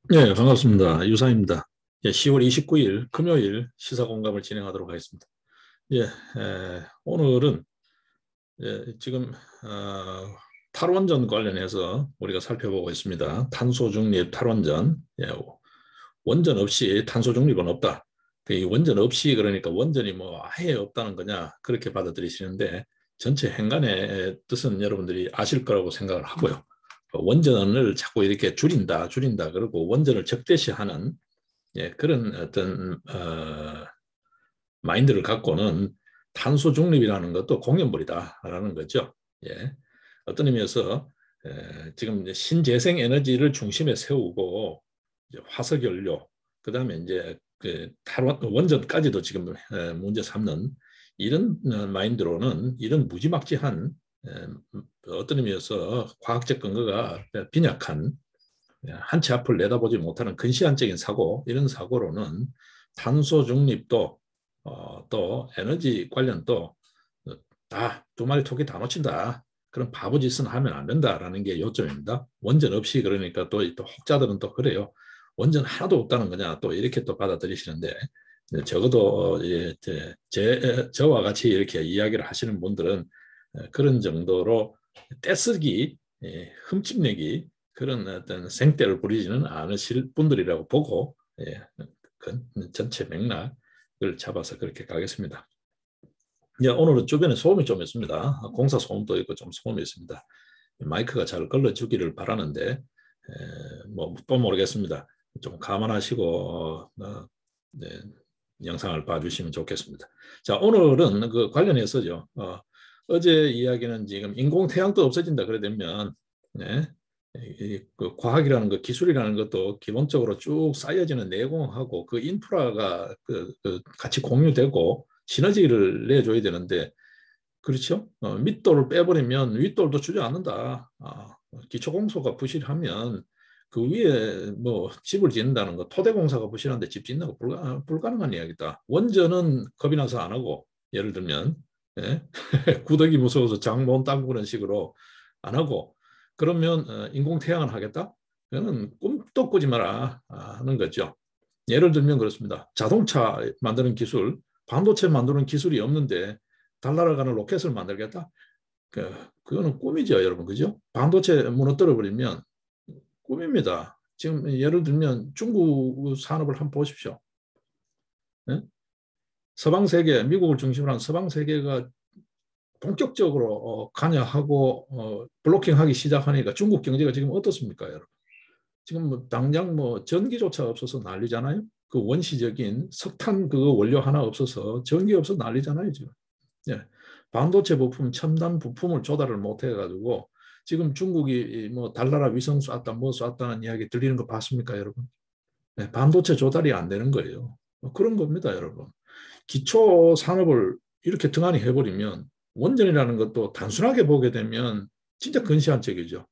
네, 반갑습니다. 유상입니다. 예, 10월 29일 금요일 시사공감을 진행하도록 하겠습니다. 예, 오늘은 지금 탈원전 관련해서 우리가 살펴보고 있습니다. 탄소 중립 탈원전. 원전 없이 탄소 중립은 없다. 이 원전 없이 그러니까 원전이 뭐 아예 없다는 거냐 그렇게 받아들이시는데 전체 행간의 뜻은 여러분들이 아실 거라고 생각을 하고요. 원전을 자꾸 이렇게 줄인다 그러고 원전을 적대시하는 그런 어떤 마인드를 갖고는 탄소 중립이라는 것도 공연물이다라는 거죠. 예. 어떤 의미에서 지금 신재생 에너지를 중심에 세우고 이제 화석연료, 그다음에 이제 그 탈원 원전까지도 지금 문제 삼는 이런 마인드로는 이런 무지막지한 어떤 의미에서 과학적 근거가 빈약한 한 치 앞을 내다보지 못하는 근시안적인 사고, 이런 사고로는 탄소 중립도 또 에너지 관련도 다 두 마리 토끼 다 놓친다. 그런 바보짓은 하면 안 된다라는 게 요점입니다. 원전 없이 그러니까 또 혹자들은 또 그래요. 원전 하나도 없다는 거냐 또 이렇게 또 받아들이시는데 적어도 저와 같이 이렇게 이야기를 하시는 분들은 그런 정도로 떼쓰기, 흠집내기 그런 어떤 생떼를 부리지는 않으실 분들이라고 보고 그 전체 맥락을 잡아서 그렇게 가겠습니다. 오늘은 주변에 소음이 좀 있습니다. 공사 소음도 있고 좀 소음이 있습니다. 마이크가 잘 걸러주기를 바라는데 뭐또 모르겠습니다. 좀 감안하시고 네, 영상을 봐주시면 좋겠습니다. 자, 오늘은 그 관련해서죠. 어제 이야기는 지금 인공태양도 없어진다 그래 되면 네, 그 과학이라는 것, 기술이라는 것도 기본적으로 쭉 쌓여지는 내공하고 그 인프라가 같이 공유되고 시너지를 내줘야 되는데 그렇죠? 밑돌을 빼버리면 윗돌도 주저앉는다. 기초공사가 부실하면 그 위에 뭐 집을 짓는다는 거, 토대공사가 부실한데 집 짓는 거 불가능한 이야기다. 원전은 겁이 나서 안 하고, 예를 들면 예? 구더기 무서워서 장모은 땅구는 식으로 안 하고, 그러면 인공태양을 하겠다? 그거는 꿈도 꾸지 마라 하는 거죠. 예를 들면 그렇습니다. 자동차 만드는 기술, 반도체 만드는 기술이 없는데 달나라 가는 로켓을 만들겠다? 그거는 꿈이죠, 여러분. 그죠? 반도체 무너뜨려 버리면 꿈입니다. 지금 예를 들면 중국 산업을 한번 보십시오. 예? 서방 세계, 미국을 중심으로 한 서방 세계가 본격적으로 관여하고 블로킹하기 시작하니까 중국 경제가 지금 어떻습니까, 여러분? 지금 뭐 당장 뭐 전기조차 없어서 난리잖아요. 그 원시적인 석탄 그거 원료 하나 없어서 전기 없어서 난리잖아요, 지금. 예. 반도체 부품, 첨단 부품을 조달을 못 해가지고 지금 중국이 뭐 달나라 위성 쐈다, 뭐 쐈다는 이야기 들리는 거 봤습니까, 여러분? 네, 반도체 조달이 안 되는 거예요. 그런 겁니다, 여러분. 기초 산업을 이렇게 등한히 해버리면 원전이라는 것도 단순하게 보게 되면 진짜 근시안적이죠.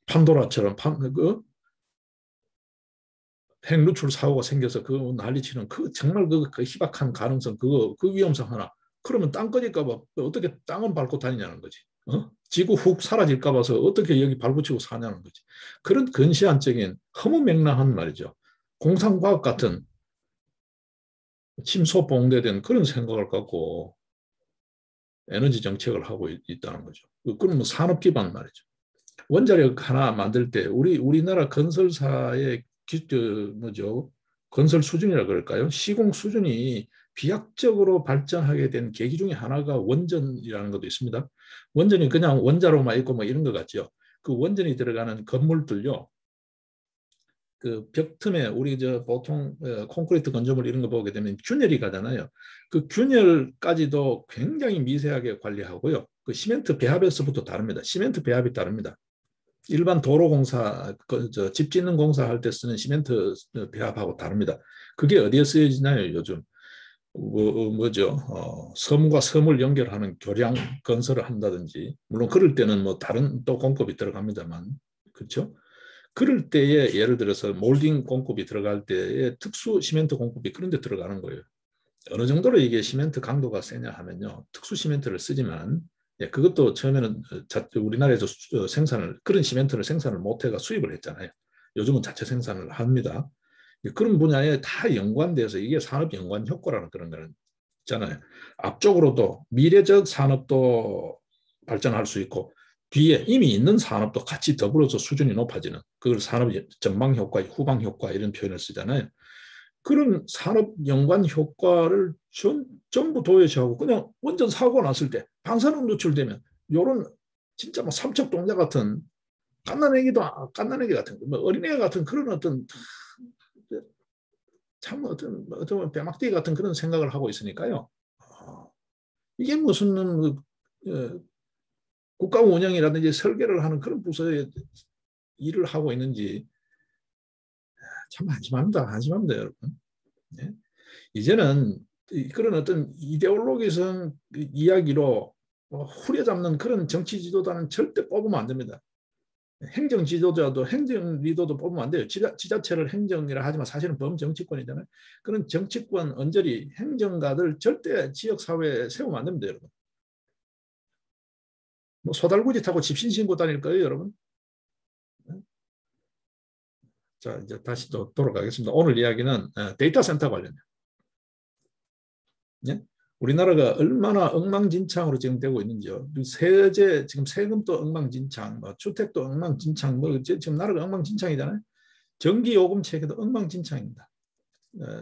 판도라처럼 핵 누출 사고가 생겨서 그 난리치는 그 정말 그 희박한 가능성 그 위험성 하나. 그러면 땅 꺼질까 봐 어떻게 땅은 밟고 다니냐는 거지. 지구 훅 사라질까 봐서 어떻게 여기 발붙이고 사냐는 거지. 그런 근시안적인 허무맹랑한 말이죠. 공상과학 같은 침소봉대된 그런 생각을 갖고 에너지 정책을 하고 있다는 거죠. 그건 뭐 산업 기반 말이죠. 원자력 하나 만들 때 우리나라 건설사의 뭐죠? 건설 수준이라 그럴까요? 시공 수준이 비약적으로 발전하게 된 계기 중에 하나가 원전이라는 것도 있습니다. 원전이 그냥 원자로만 있고 뭐 이런 것 같죠. 그 원전이 들어가는 건물들요. 그 벽 틈에 우리 저 보통 콘크리트 건조물 이런 거 보게 되면 균열이 가잖아요. 그 균열까지도 굉장히 미세하게 관리하고요. 그 시멘트 배합에서부터 다릅니다. 시멘트 배합이 다릅니다. 일반 도로공사, 집 짓는 공사 할 때 쓰는 시멘트 배합하고 다릅니다. 그게 어디에 쓰여지나요, 요즘? 뭐죠? 섬과 섬을 연결하는 교량 건설을 한다든지, 물론 그럴 때는 뭐 다른 또 공법이 들어갑니다만, 그렇죠? 그럴 때에 예를 들어서 몰딩 공법이 들어갈 때에 특수 시멘트 공법이 그런 데 들어가는 거예요. 어느 정도로 이게 시멘트 강도가 세냐 하면요. 특수 시멘트를 쓰지만 그것도 처음에는 우리나라에서 생산을 그런 시멘트를 생산을 못해가 수입을 했잖아요. 요즘은 자체 생산을 합니다. 그런 분야에 다 연관돼서 이게 산업 연관 효과라는 그런 거는 있잖아요. 앞쪽으로도 미래적 산업도 발전할 수 있고 뒤에 이미 있는 산업도 같이 더불어서 수준이 높아지는 그걸 산업 전방 효과, 후방 효과 이런 표현을 쓰잖아요. 그런 산업 연관 효과를 전부 도외시하고 그냥 원전 사고 났을 때 방사능 노출되면 이런 진짜 뭐 삼척동자 같은 갓난애기 같은 뭐 어린애 같은 그런 어떤 참 어떤 빼막대기 같은 그런 생각을 하고 있으니까요. 이게 무슨 국가 운영이라든지 설계를 하는 그런 부서에 일을 하고 있는지 참 한심합니다. 한심합니다, 여러분. 네? 이제는 그런 어떤 이데올로기성 이야기로 후려잡는 그런 정치 지도자는 절대 뽑으면 안 됩니다. 행정 지도자도 행정 리더도 뽑으면 안 돼요. 지자체를 행정이라 하지만 사실은 범정치권이잖아요. 그런 정치권 언저리 행정가들 절대 지역사회에 세우면 안 됩니다, 여러분. 뭐 소달구지 타고 집신 신고 다닐 거예요, 여러분. 자, 이제 다시 또 돌아가겠습니다. 오늘 이야기는 데이터 센터 관련이에요. 예? 우리나라가 얼마나 엉망진창으로 지금 되고 있는지요. 세제 지금 세금도 엉망진창, 뭐 주택도 엉망진창, 뭐 지금 나라가 엉망진창이잖아요. 전기요금 체계도 엉망진창입니다.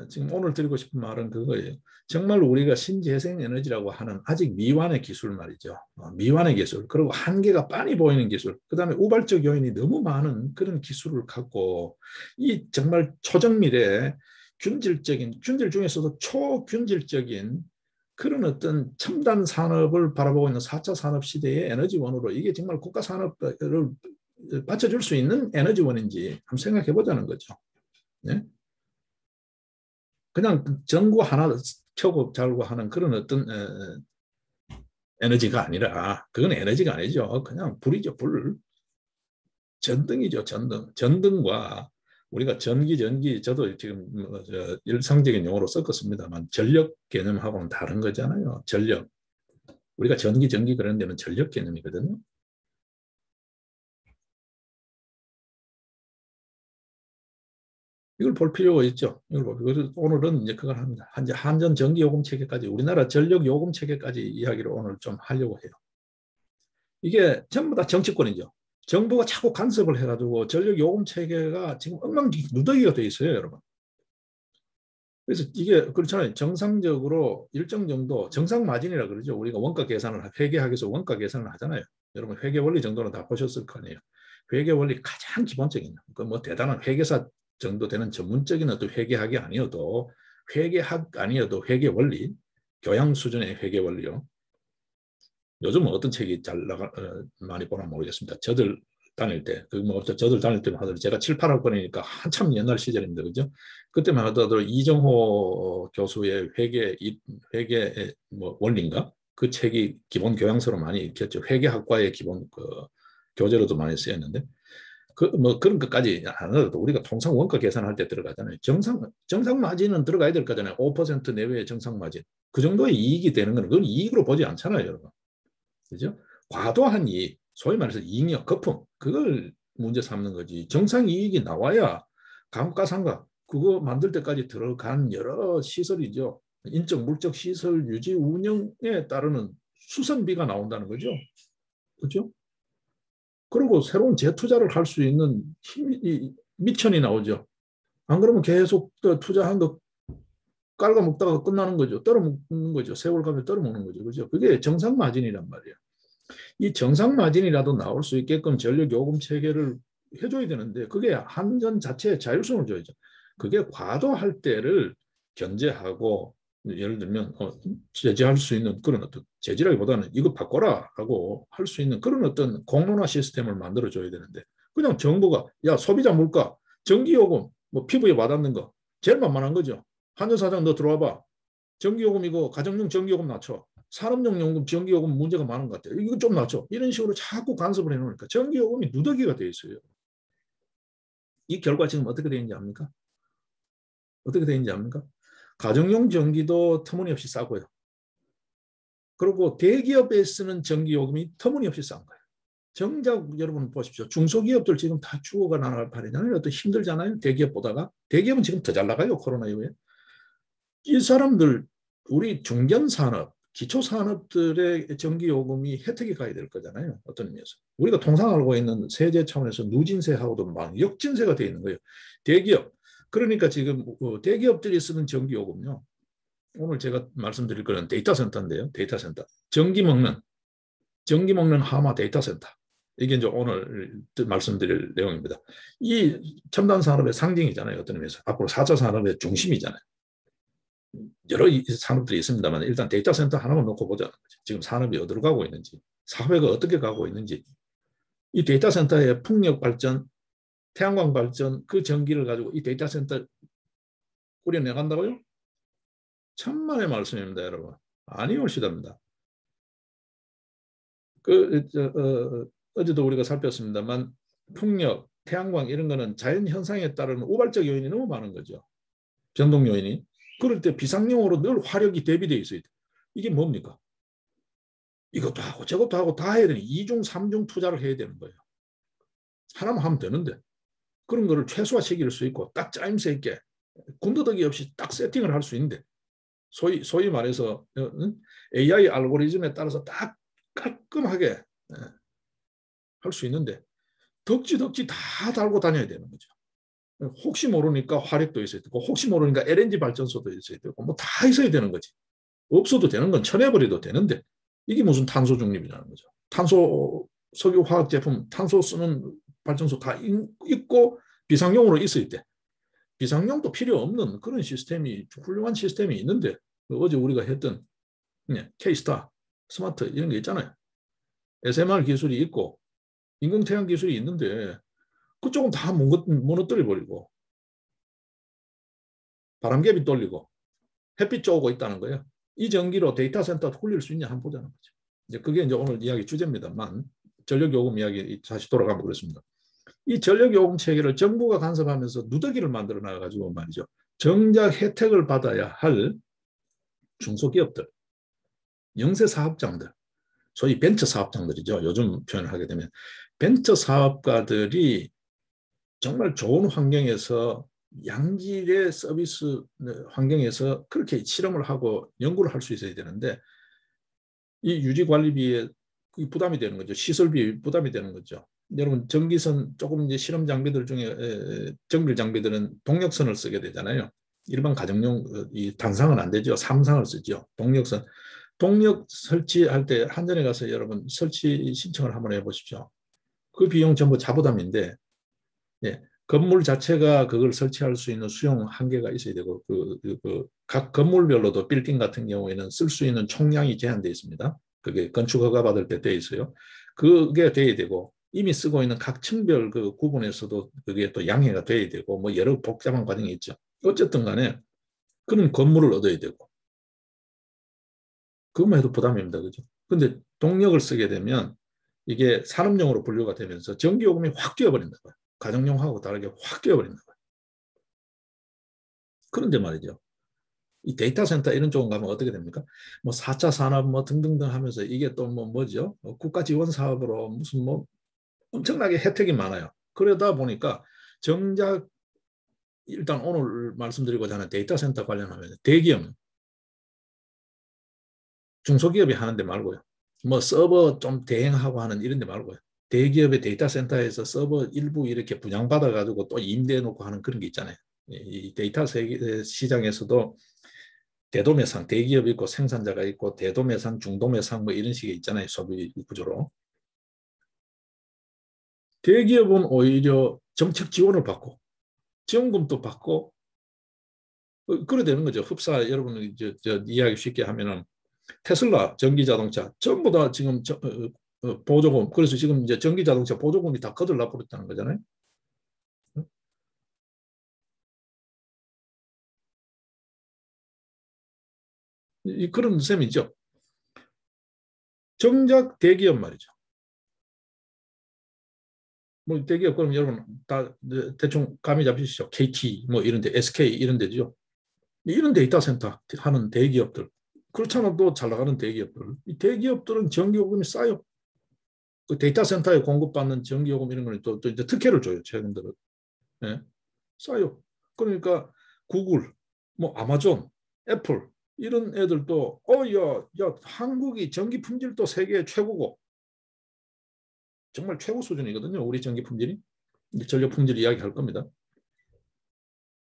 지금 오늘 드리고 싶은 말은 그거예요. 정말 우리가 신재생 에너지라고 하는 아직 미완의 기술 말이죠. 미완의 기술, 그리고 한계가 빤히 보이는 기술, 그 다음에 우발적 요인이 너무 많은 그런 기술을 갖고 이 정말 초정밀의 균질 중에서도 초균질적인 그런 어떤 첨단 산업을 바라보고 있는 4차 산업 시대의 에너지원으로 이게 정말 국가 산업을 받쳐줄 수 있는 에너지원인지 한번 생각해 보자는 거죠. 네? 그냥 전구 하나 켜고 자고 하는 그런 어떤 에너지가 아니라 그건 에너지가 아니죠. 그냥 불이죠. 불. 전등이죠. 전등. 전등과 우리가 전기 저도 지금 일상적인 용어로 섞었습니다만 전력 개념하고는 다른 거잖아요. 전력. 우리가 전기 그런 데는 전력 개념이거든요. 이걸 볼 필요가 있죠. 그래서 오늘은 이제 그걸 합니다. 한전 전기 요금 체계까지 우리나라 전력 요금 체계까지 이야기를 오늘 좀 하려고 해요. 이게 전부 다 정치권이죠. 정부가 자꾸 간섭을 해가지고 전력 요금 체계가 지금 엉망누더기가 돼 있어요, 여러분. 그래서 이게 그렇잖아요. 정상적으로 일정 정도 정상 마진이라 그러죠. 우리가 원가 계산을 회계학에서 원가 계산을 하잖아요. 여러분 회계 원리 정도는 다 보셨을 거 아니에요. 회계 원리 가장 기본적인 그 뭐 대단한 회계사 정도 되는 전문적인 어떤 회계학이 아니어도 회계학 아니어도 회계 원리, 교양 수준의 회계 원리요. 요즘은 어떤 책이 잘 많이 보나 모르겠습니다. 저들 다닐 때, 저들 다닐 때만 하더라도 제가 7, 8학번이니까 한참 옛날 시절입니다. 그죠? 그때만 하더라도 이정호 교수의 회계 뭐 원리인가? 그 책이 기본 교양서로 많이 읽혔죠. 회계학과의 기본 교재로도 많이 쓰였는데, 뭐 그런 것까지 안 하더라도 우리가 통상 원가 계산할 때 들어가잖아요. 정상 마진은 들어가야 될 거잖아요. 5% 내외의 정상 마진. 그 정도의 이익이 되는 건 그건 이익으로 보지 않잖아요, 여러분. 그죠? 과도한 이익, 소위 말해서 이익력 거품, 그걸 문제 삼는 거지. 정상 이익이 나와야 감가상각, 그거 만들 때까지 들어간 여러 시설이죠. 인적, 물적 시설 유지 운영에 따르는 수선비가 나온다는 거죠. 그죠? 그리고 새로운 재투자를 할 수 있는 힘이 미천이 나오죠. 안 그러면 계속 투자한 거 깔아먹다가 끝나는 거죠. 떨어먹는 거죠. 세월 가면 떨어먹는 거죠. 그죠? 그게 정상 마진이란 말이에요. 이 정상 마진이라도 나올 수 있게끔 전력 요금 체계를 해줘야 되는데 그게 한전 자체의 자율성을 줘야죠. 그게 과도할 때를 견제하고 예를 들면 제재할 수 있는 그런 어떤 제재라기보다는 이거 바꿔라 하고 할 수 있는 그런 어떤 공론화 시스템을 만들어줘야 되는데 그냥 정부가 야 소비자 물가 전기요금 뭐 피부에 와닿는 거 제일 만만한 거죠. 한전 사장 너 들어와 봐. 전기요금 이거 가정용 전기요금 낮춰. 산업용 요금 전기요금 문제가 많은 것 같아요. 이거 좀 낮춰. 이런 식으로 자꾸 간섭을 해놓으니까 전기요금이 누더기가 돼 있어요. 이 결과 지금 어떻게 되는지 압니까? 어떻게 되는지 압니까? 가정용 전기도 터무니없이 싸고요. 그리고 대기업에 쓰는 전기요금이 터무니없이 싼 거예요. 정작 여러분 보십시오. 중소기업들 지금 다 죽어가 나갈 판이잖아요. 또 힘들잖아요. 대기업보다가. 대기업은 지금 더 잘 나가요. 코로나 이후에. 이 사람들 우리 중견산업, 기초산업들의 전기요금이 혜택이 가야 될 거잖아요. 어떤 의미에서. 우리가 통상 알고 있는 세제 차원에서 누진세하고도 막 역진세가 되어 있는 거예요. 대기업. 그러니까 지금 대기업들이 쓰는 전기요금요. 오늘 제가 말씀드릴 거는 데이터 센터인데요. 데이터 센터. 전기 먹는 하마 데이터 센터. 이게 이제 오늘 말씀드릴 내용입니다. 이 첨단 산업의 상징이잖아요. 어떤 의미에서. 앞으로 4차 산업의 중심이잖아요. 여러 산업들이 있습니다만 일단 데이터 센터 하나만 놓고 보자는 거죠. 지금 산업이 어디로 가고 있는지, 사회가 어떻게 가고 있는지. 이 데이터 센터의 풍력 발전, 태양광 발전, 그 전기를 가지고 이 데이터 센터 꾸려내간다고요? 천만의 말씀입니다, 여러분. 아니 옳시답니다. 어제도 우리가 살폈습니다만 풍력, 태양광 이런 거는 자연 현상에 따른 우발적 요인이 너무 많은 거죠. 변동 요인이. 그럴 때 비상용으로 늘 화력이 대비되어 있어야 돼. 이게 뭡니까? 이것도 하고 저것도 하고 다 해야 되니 2중, 3중 투자를 해야 되는 거예요. 하나만 하면 되는데 그런 거를 최소화시킬 수 있고 딱 짜임새 있게 군더더기 없이 딱 세팅을 할 수 있는데 소위 말해서 AI 알고리즘에 따라서 딱 깔끔하게 할 수 있는데 덕지덕지 다 달고 다녀야 되는 거죠. 혹시 모르니까 화력도 있어야 되고 혹시 모르니까 LNG 발전소도 있어야 되고 뭐 다 있어야 되는 거지. 없어도 되는 건 쳐내버려도 되는데 이게 무슨 탄소 중립이라는 거죠. 탄소 석유 화학 제품 탄소 쓰는 발전소 다 있고 비상용으로 있을 때 비상용도 필요 없는 그런 시스템이 훌륭한 시스템이 있는데 어제 우리가 했던 K스타 스마트 이런 게 있잖아요. SMR 기술이 있고 인공태양 기술이 있는데 그쪽은 다 무너뜨려 버리고 바람개비 돌리고 햇빛 쬐고 있다는 거예요. 이 전기로 데이터 센터 홀릴 수 있냐 한번 보자는 거죠. 이제 그게 이제 오늘 이야기 주제입니다만 전력요금 이야기 다시 돌아가면 그렇습니다. 이 전력요금 체계를 정부가 간섭하면서 누더기를 만들어 나가지고 말이죠. 정작 혜택을 받아야 할 중소기업들, 영세 사업장들, 소위 벤처 사업장들이죠. 요즘 표현을 하게 되면 벤처 사업가들이 정말 좋은 환경에서 양질의 서비스 환경에서 그렇게 실험을 하고 연구를 할 수 있어야 되는데 이 유지관리비에 부담이 되는 거죠. 시설비 부담이 되는 거죠. 여러분 전기선 조금 이제 실험 장비들 중에 정밀 장비들은 동력선을 쓰게 되잖아요. 일반 가정용 이 단상은 안 되죠. 삼상을 쓰죠. 동력선. 동력 설치할 때 한전에 가서 여러분 설치 신청을 한번 해보십시오. 그 비용 전부 자부담인데 예, 건물 자체가 그걸 설치할 수 있는 수용 한계가 있어야 되고 각 건물별로도 빌딩 같은 경우에는 쓸 수 있는 총량이 제한되어 있습니다. 그게 건축 허가 받을 때 돼 있어요. 그게 돼야 되고 이미 쓰고 있는 각 층별 그 구분에서도 그게 또 양해가 돼야 되고 뭐 여러 복잡한 과정이 있죠. 어쨌든 간에 그런 건물을 얻어야 되고 그것만 해도 부담입니다. 그죠? 근데 동력을 쓰게 되면 이게 산업용으로 분류가 되면서 전기요금이 확 뛰어버린다. 가정용하고 다르게 확 뛰어버린다. 그런데 말이죠. 이 데이터 센터 이런 쪽은 가면 어떻게 됩니까? 뭐 4차 산업 뭐 등등등 하면서 이게 또 뭐죠? 국가 지원 사업으로 무슨 뭐 엄청나게 혜택이 많아요. 그러다 보니까 정작 일단 오늘 말씀드리고자 하는 데이터 센터 관련하면 대기업, 중소기업이 하는데 말고요. 뭐 서버 좀 대행하고 하는 이런 데 말고요. 대기업의 데이터 센터에서 서버 일부 이렇게 분양받아 가지고 또 임대해 놓고 하는 그런 게 있잖아요. 이 데이터 시장에서도 대도매상, 대기업이 있고 생산자가 있고 대도매상, 중도매상 뭐 이런 식의 있잖아요. 소비 구조로. 대기업은 오히려 정책 지원을 받고 지원금도 받고 그래 되는 거죠. 흡사 여러분 이야기 쉽게 하면은 테슬라 전기자동차 전부 다 지금 보조금 그래서 지금 이제 전기자동차 보조금이 다 거들나 버렸다는 거잖아요. 그런 셈이죠. 정작 대기업 말이죠. 뭐 대기업 그럼 여러분 다 대충 감이 잡히시죠. KT 뭐 이런 데 SK 이런 데죠. 이런 데이터 센터 하는 대기업들 그렇잖아 또 잘 나가는 대기업들 이 대기업들은 전기요금이 싸요. 그 데이터 센터에 공급받는 전기요금 이런 거는 또 이제 특혜를 줘요. 최근 들어. 예? 싸요. 그러니까 구글, 뭐 아마존, 애플 이런 애들도 야, 한국이 전기 품질도 세계 최고고 정말 최고 수준이거든요. 우리 전기 품질이. 전력 품질 이야기 할 겁니다.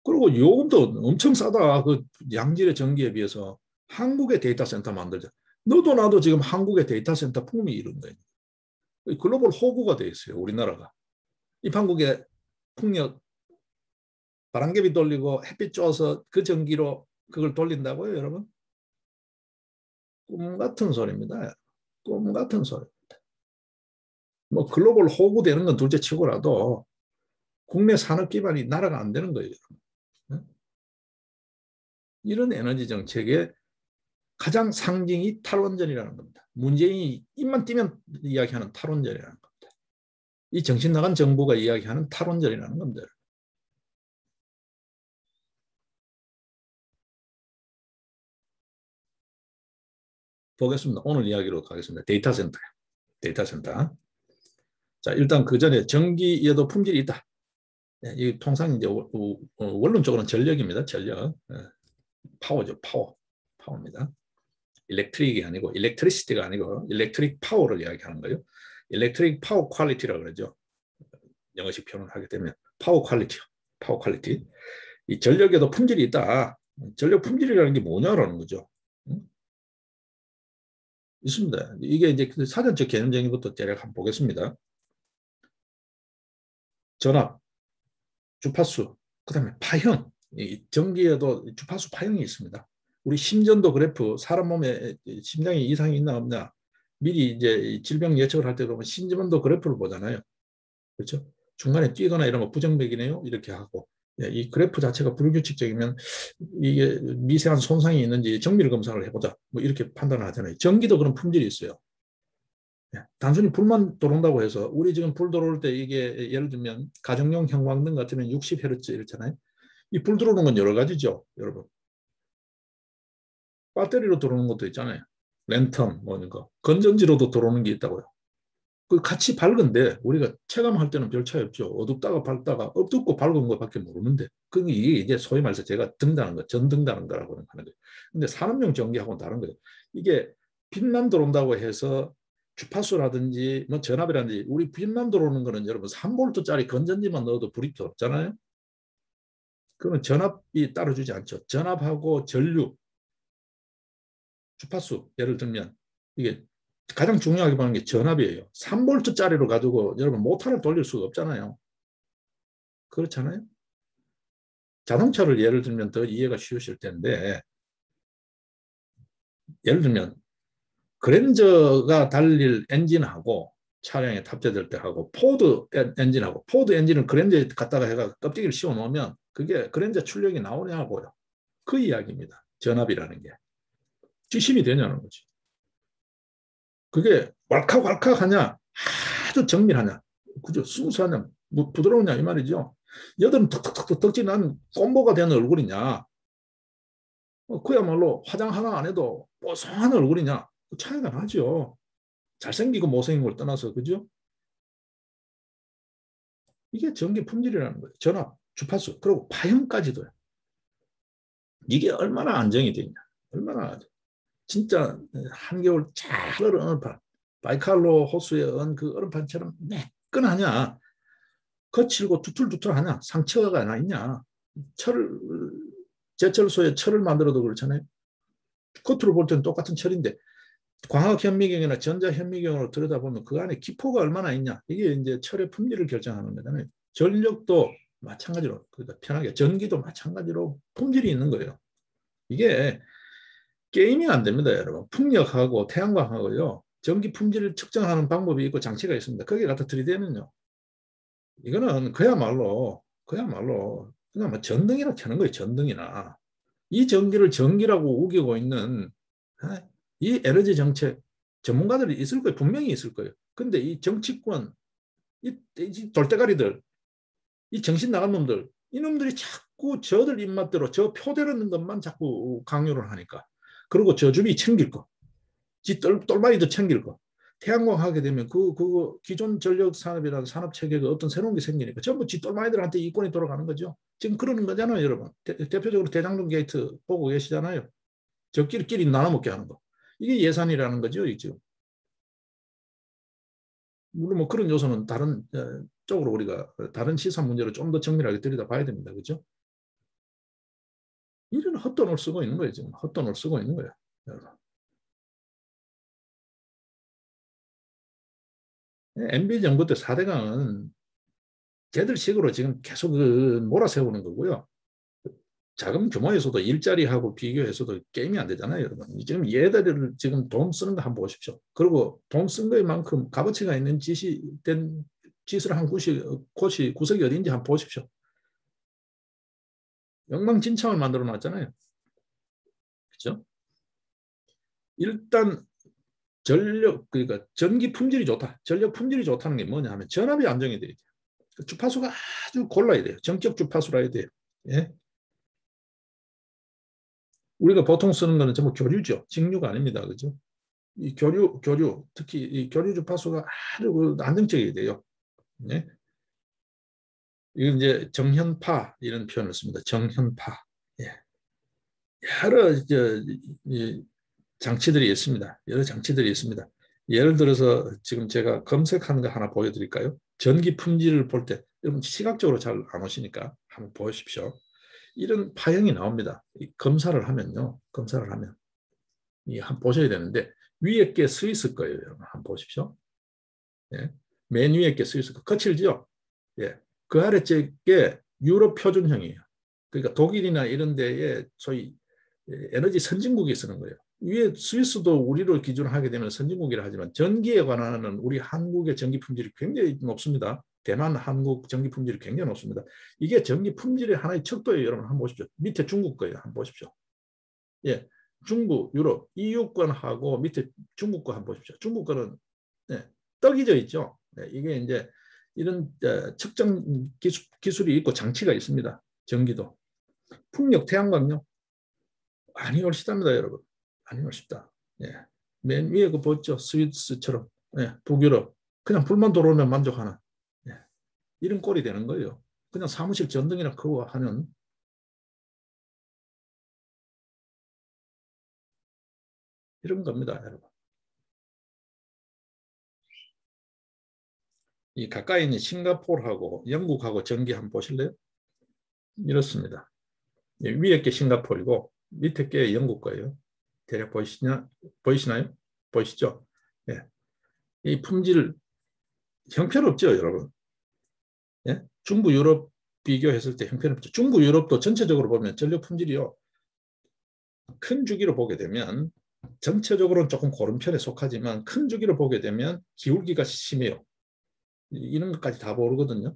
그리고 요금도 엄청 싸다. 그 양질의 전기에 비해서 한국의 데이터 센터 만들자. 너도 나도 지금 한국의 데이터 센터 붐이 이런 거예요. 글로벌 호구가 돼 있어요. 우리나라가. 입한국에 풍력 바람개비 돌리고 햇빛 쬐서 그 전기로 그걸 돌린다고요, 여러분? 꿈 같은 소리입니다. 꿈 같은 소리. 뭐 글로벌 호구 되는 건 둘째 치고라도 국내 산업 기반이 나라가 안 되는 거예요. 이런 에너지 정책의 가장 상징이 탈원전이라는 겁니다. 문재인이 입만 띄면 이야기하는 탈원전이라는 겁니다. 이 정신 나간 정부가 이야기하는 탈원전이라는 겁니다. 보겠습니다. 오늘 이야기로 가겠습니다. 데이터 센터. 데이터 센터. 자, 일단 그 전에 전기에도 품질이 있다. 이 통상 이제 원론적으로는 전력입니다. 전력. 파워죠. 파워입니다. 일렉트릭이 아니고 일렉트리시티가 아니고 일렉트릭 파워를 이야기하는 거예요. 일렉트릭 파워 퀄리티라고 그러죠. 영어식 표현을 하게 되면 파워 퀄리티요. 파워 퀄리티. 이 전력에도 품질이 있다. 전력 품질이라는 게 뭐냐라는 거죠. 있습니다. 이게 이제 사전적 개념적인 것도 대략 한번 보겠습니다. 전압, 주파수, 그다음에 파형. 이 전기에도 주파수 파형이 있습니다. 우리 심전도 그래프, 사람 몸에 심장에 이상이 있나 없나 미리 이제 질병 예측을 할 때도 심전도 그래프를 보잖아요. 그렇죠? 중간에 뛰거나 이런 거 부정맥이네요. 이렇게 하고 이 그래프 자체가 불규칙적이면 이게 미세한 손상이 있는지 정밀 검사를 해보자. 뭐 이렇게 판단을 하잖아요. 전기도 그런 품질이 있어요. 단순히 불만 들어온다고 해서 우리 지금 불 들어올 때 이게 예를 들면 가정용 형광등 같으면 60Hz 이렇잖아요. 이 불 들어오는 건 여러 가지죠, 여러분. 배터리로 들어오는 것도 있잖아요. 랜턴 뭐 이런 거. 건전지로도 들어오는 게 있다고요. 그 같이 밝은데 우리가 체감할 때는 별 차이 없죠. 어둡다가 밝다가 어둡고 밝은 것밖에 모르는데 그게 이제 소위 말해서 제가 등다는 거, 전등다는 거라고 하는 거예요. 근데 산업용 전기하고는 다른 거예요. 이게 빛만 들어온다고 해서 주파수라든지 뭐 전압이라든지 우리 빛만 들어오는 거는 여러분 3볼트짜리 건전지만 넣어도 불이 없잖아요. 그러면 전압이 따라주지 않죠. 전압하고 전류, 주파수 예를 들면 이게 가장 중요하게 보는 게 전압이에요. 3볼트짜리로 가지고 여러분 모터를 돌릴 수가 없잖아요. 그렇잖아요. 자동차를 예를 들면 더 이해가 쉬우실 텐데 예를 들면 그랜저가 달릴 엔진하고 차량에 탑재될 때 하고 포드 엔진하고 포드 엔진을 그랜저에 갖다가 해가 껍데기를 씌워 놓으면 그게 그랜저 출력이 나오냐고요. 그 이야기입니다. 전압이라는 게. 지심이 되냐는 거지. 그게 왈칵왈칵 하냐 아주 정밀하냐 그죠 스무스하냐 뭐 부드러우냐 이 말이죠. 여드름 턱턱턱 덕진한 꼼보가 된 얼굴이냐 그야말로 화장 하나 안 해도 뽀송한 얼굴이냐 그 차이가 나죠. 잘생기고 못생긴 걸 떠나서 그죠. 이게 전기 품질이라는 거예요. 전압, 주파수 그리고 파형까지도요. 이게 얼마나 안정이 되냐 얼마나 진짜 한겨울 잘 얼은 얼음판 바이칼로 호수에 언 그 얼음판처럼 매끈하냐 거칠고 두툴두툴하냐 상처가 나 있냐 철 제철소에 철을 만들어도 그렇잖아요. 겉으로 볼 때는 똑같은 철인데 광학 현미경이나 전자 현미경으로 들여다보면 그 안에 기포가 얼마나 있냐 이게 이제 철의 품질을 결정하는 거잖아요. 전력도 마찬가지로 그러니까 편하게 전기도 마찬가지로 품질이 있는 거예요. 이게 게이밍 안 됩니다, 여러분. 풍력하고 태양광하고요. 전기 품질을 측정하는 방법이 있고 장치가 있습니다. 거기에 갖다 들이대면요. 이거는 그야말로 그냥 뭐 전등이나 켜는 거예요. 전등이나. 이 전기를 전기라고 우기고 있는 이 에너지 정책 전문가들이 있을 거예요. 분명히 있을 거예요. 근데 이 정치권, 이 돌대가리들, 이 정신 나간 놈들, 이놈들이 자꾸 저들 입맛대로 저 표대로는 것만 자꾸 강요를 하니까. 그리고 저 주비 챙길 거, 지 똘마니도 챙길 거. 태양광 하게 되면 그 기존 전력 산업이라는 산업 체계가 어떤 새로운 게 생기니까 전부 쥐똘마이들한테 이권이 돌아가는 거죠. 지금 그러는 거잖아요, 여러분. 대표적으로 대장동 게이트 보고 계시잖아요. 저끼리 나눠 먹게 하는 거. 이게 예산이라는 거죠, 지금. 물론 뭐 그런 요소는 다른 쪽으로 우리가 다른 시사 문제를 좀 더 정밀하게 들여다봐야 됩니다, 그렇죠? 이런 헛돈을 쓰고 있는 거예요, 지금. 헛돈을 쓰고 있는 거예요, 여러분. MB 정부 때 4대강은 걔들 식으로 지금 계속 몰아세우는 거고요. 자금 규모에서도 일자리하고 비교해서도 게임이 안 되잖아요, 여러분. 지금 얘들을 지금 돈 쓰는 거 한번 보십시오. 그리고 돈 쓴 것만큼 값어치가 있는 짓을 한 곳이 구석이 어딘지 한번 보십시오. 엉망진창을 만들어 놨잖아요. 그렇죠? 일단 전력, 그러니까 전기 품질이 좋다. 전력 품질이 좋다는 게 뭐냐 하면 전압이 안정이 돼야 돼요. 주파수가 아주 골라야 돼요. 전격 주파수라 해야 돼요. 예? 우리가 보통 쓰는 거는 전부 교류죠. 직류가 아닙니다. 그죠? 이 교류, 특히 이 교류 주파수가 아주 안정적이어야 돼요. 예? 이건 이제 정현파 이런 표현을 씁니다. 정현파. 예. 여러 장치들이 있습니다. 여러 장치들이 있습니다. 예를 들어서 지금 제가 검색하는 거 하나 보여드릴까요? 전기 품질을 볼 때, 여러분 시각적으로 잘 안 오시니까 한번 보십시오. 이런 파형이 나옵니다. 검사를 하면요. 검사를 하면. 이 한번 보셔야 되는데, 위에 게 스위스 거예요. 여러분 한번 보십시오. 예. 맨 위에 게 스위스 거. 거칠죠? 예. 그 아래쪽에 유럽 표준형이에요. 그러니까 독일이나 이런 데에 소위 에너지 선진국이 쓰는 거예요. 위에 스위스도 우리를 기준으로 하게 되면 선진국이라 하지만 전기에 관한 우리 한국의 전기 품질이 굉장히 높습니다. 대만, 한국 전기 품질이 굉장히 높습니다. 이게 전기 품질의 하나의 척도예요. 여러분 한번 보십시오. 밑에 중국 거예요. 한번 보십시오. 예, 중국, 유럽, EU권하고 밑에 중국 거 한번 보십시오. 중국 거는 예, 떡이 져 있죠. 예, 이게 이제 이런 측정 기술이 있고 장치가 있습니다. 전기도. 풍력, 태양광요. 많이 올시답니다, 여러분. 많이 올쉽다. 예. 맨 위에 그 보죠? 스위스처럼. 예. 북유럽. 그냥 불만 들어오면 만족하는. 예. 이런 꼴이 되는 거예요. 그냥 사무실 전등이나 그거 하는 이런 겁니다, 여러분. 이 가까이 있는 싱가포르하고 영국하고 전기 한번 보실래요? 이렇습니다. 예. 위에 게 싱가포르이고 밑에 게 영국 거예요. 대략 보이시나요? 보이시죠? 예. 이 품질 형편없죠, 여러분. 예? 중부 유럽 비교했을 때 형편없죠. 중부 유럽도 전체적으로 보면 전력 품질이요. 큰 주기로 보게 되면 전체적으로는 조금 고른 편에 속하지만 큰 주기로 보게 되면 기울기가 심해요. 이런 것까지 다 모르거든요.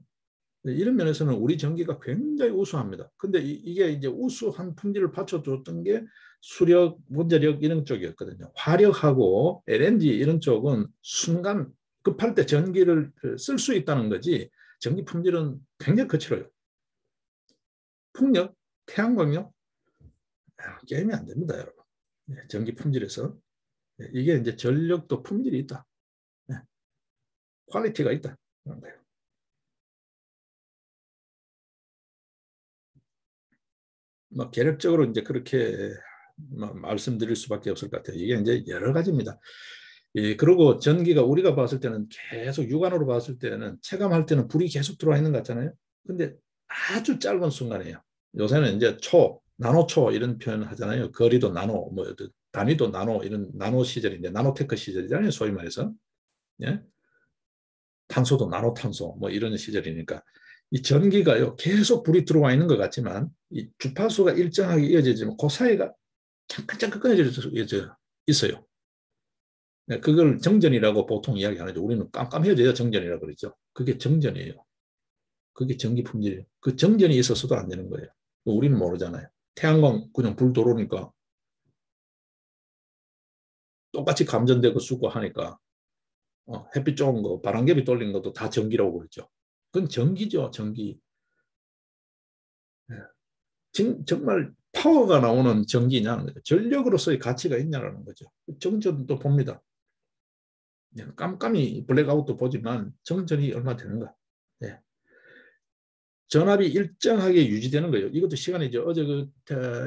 이런 면에서는 우리 전기가 굉장히 우수합니다. 근데 이게 이제 우수한 품질을 받쳐줬던 게 수력, 원자력 이런 쪽이었거든요. 화력하고 LNG 이런 쪽은 순간 급할 때 전기를 쓸 수 있다는 거지 전기 품질은 굉장히 거칠어요. 풍력, 태양광력 게임이 안 됩니다, 여러분. 전기 품질에서 이게 이제 전력도 품질이 있다, 퀄리티가 있다 그런 거예요. 뭐 개략적으로 이제 그렇게 말씀드릴 수밖에 없을 것 같아요. 이게 이제 여러 가지입니다. 예, 그리고 전기가 우리가 봤을 때는 계속 육안으로 봤을 때는 체감할 때는 불이 계속 들어와 있는 것 같잖아요. 근데 아주 짧은 순간이에요. 요새는 이제 나노초 이런 표현 하잖아요. 거리도 나노, 뭐 단위도 나노 이런 나노 시절인데 나노테크 시절이잖아요. 소위 말해서. 예? 탄소도 나노탄소 뭐 이런 시절이니까 이 전기가요 계속 불이 들어와 있는 것 같지만 이 주파수가 일정하게 이어지지만 그 사이가 잠깐 끊어져 있어요. 네, 그걸 정전이라고 보통 이야기하는데 우리는 깜깜해져야 정전이라고 그러죠. 그게 정전이에요. 그게 전기 품질이에요. 그 정전이 있어서도 안 되는 거예요. 우리는 모르잖아요. 태양광 그냥 불 들어오니까 똑같이 감전되고 쓰고 하니까 햇빛 좋은 거, 바람개비 돌린 것도 다 전기라고 그러죠. 그건 전기죠, 전기. 네. 정말 파워가 나오는 전기냐, 전력으로서의 가치가 있냐라는 거죠. 정전도 봅니다. 깜깜이 블랙아웃도 보지만 정전이 얼마 되는가. 예. 전압이 일정하게 유지되는 거예요. 이것도 시간이죠. 어제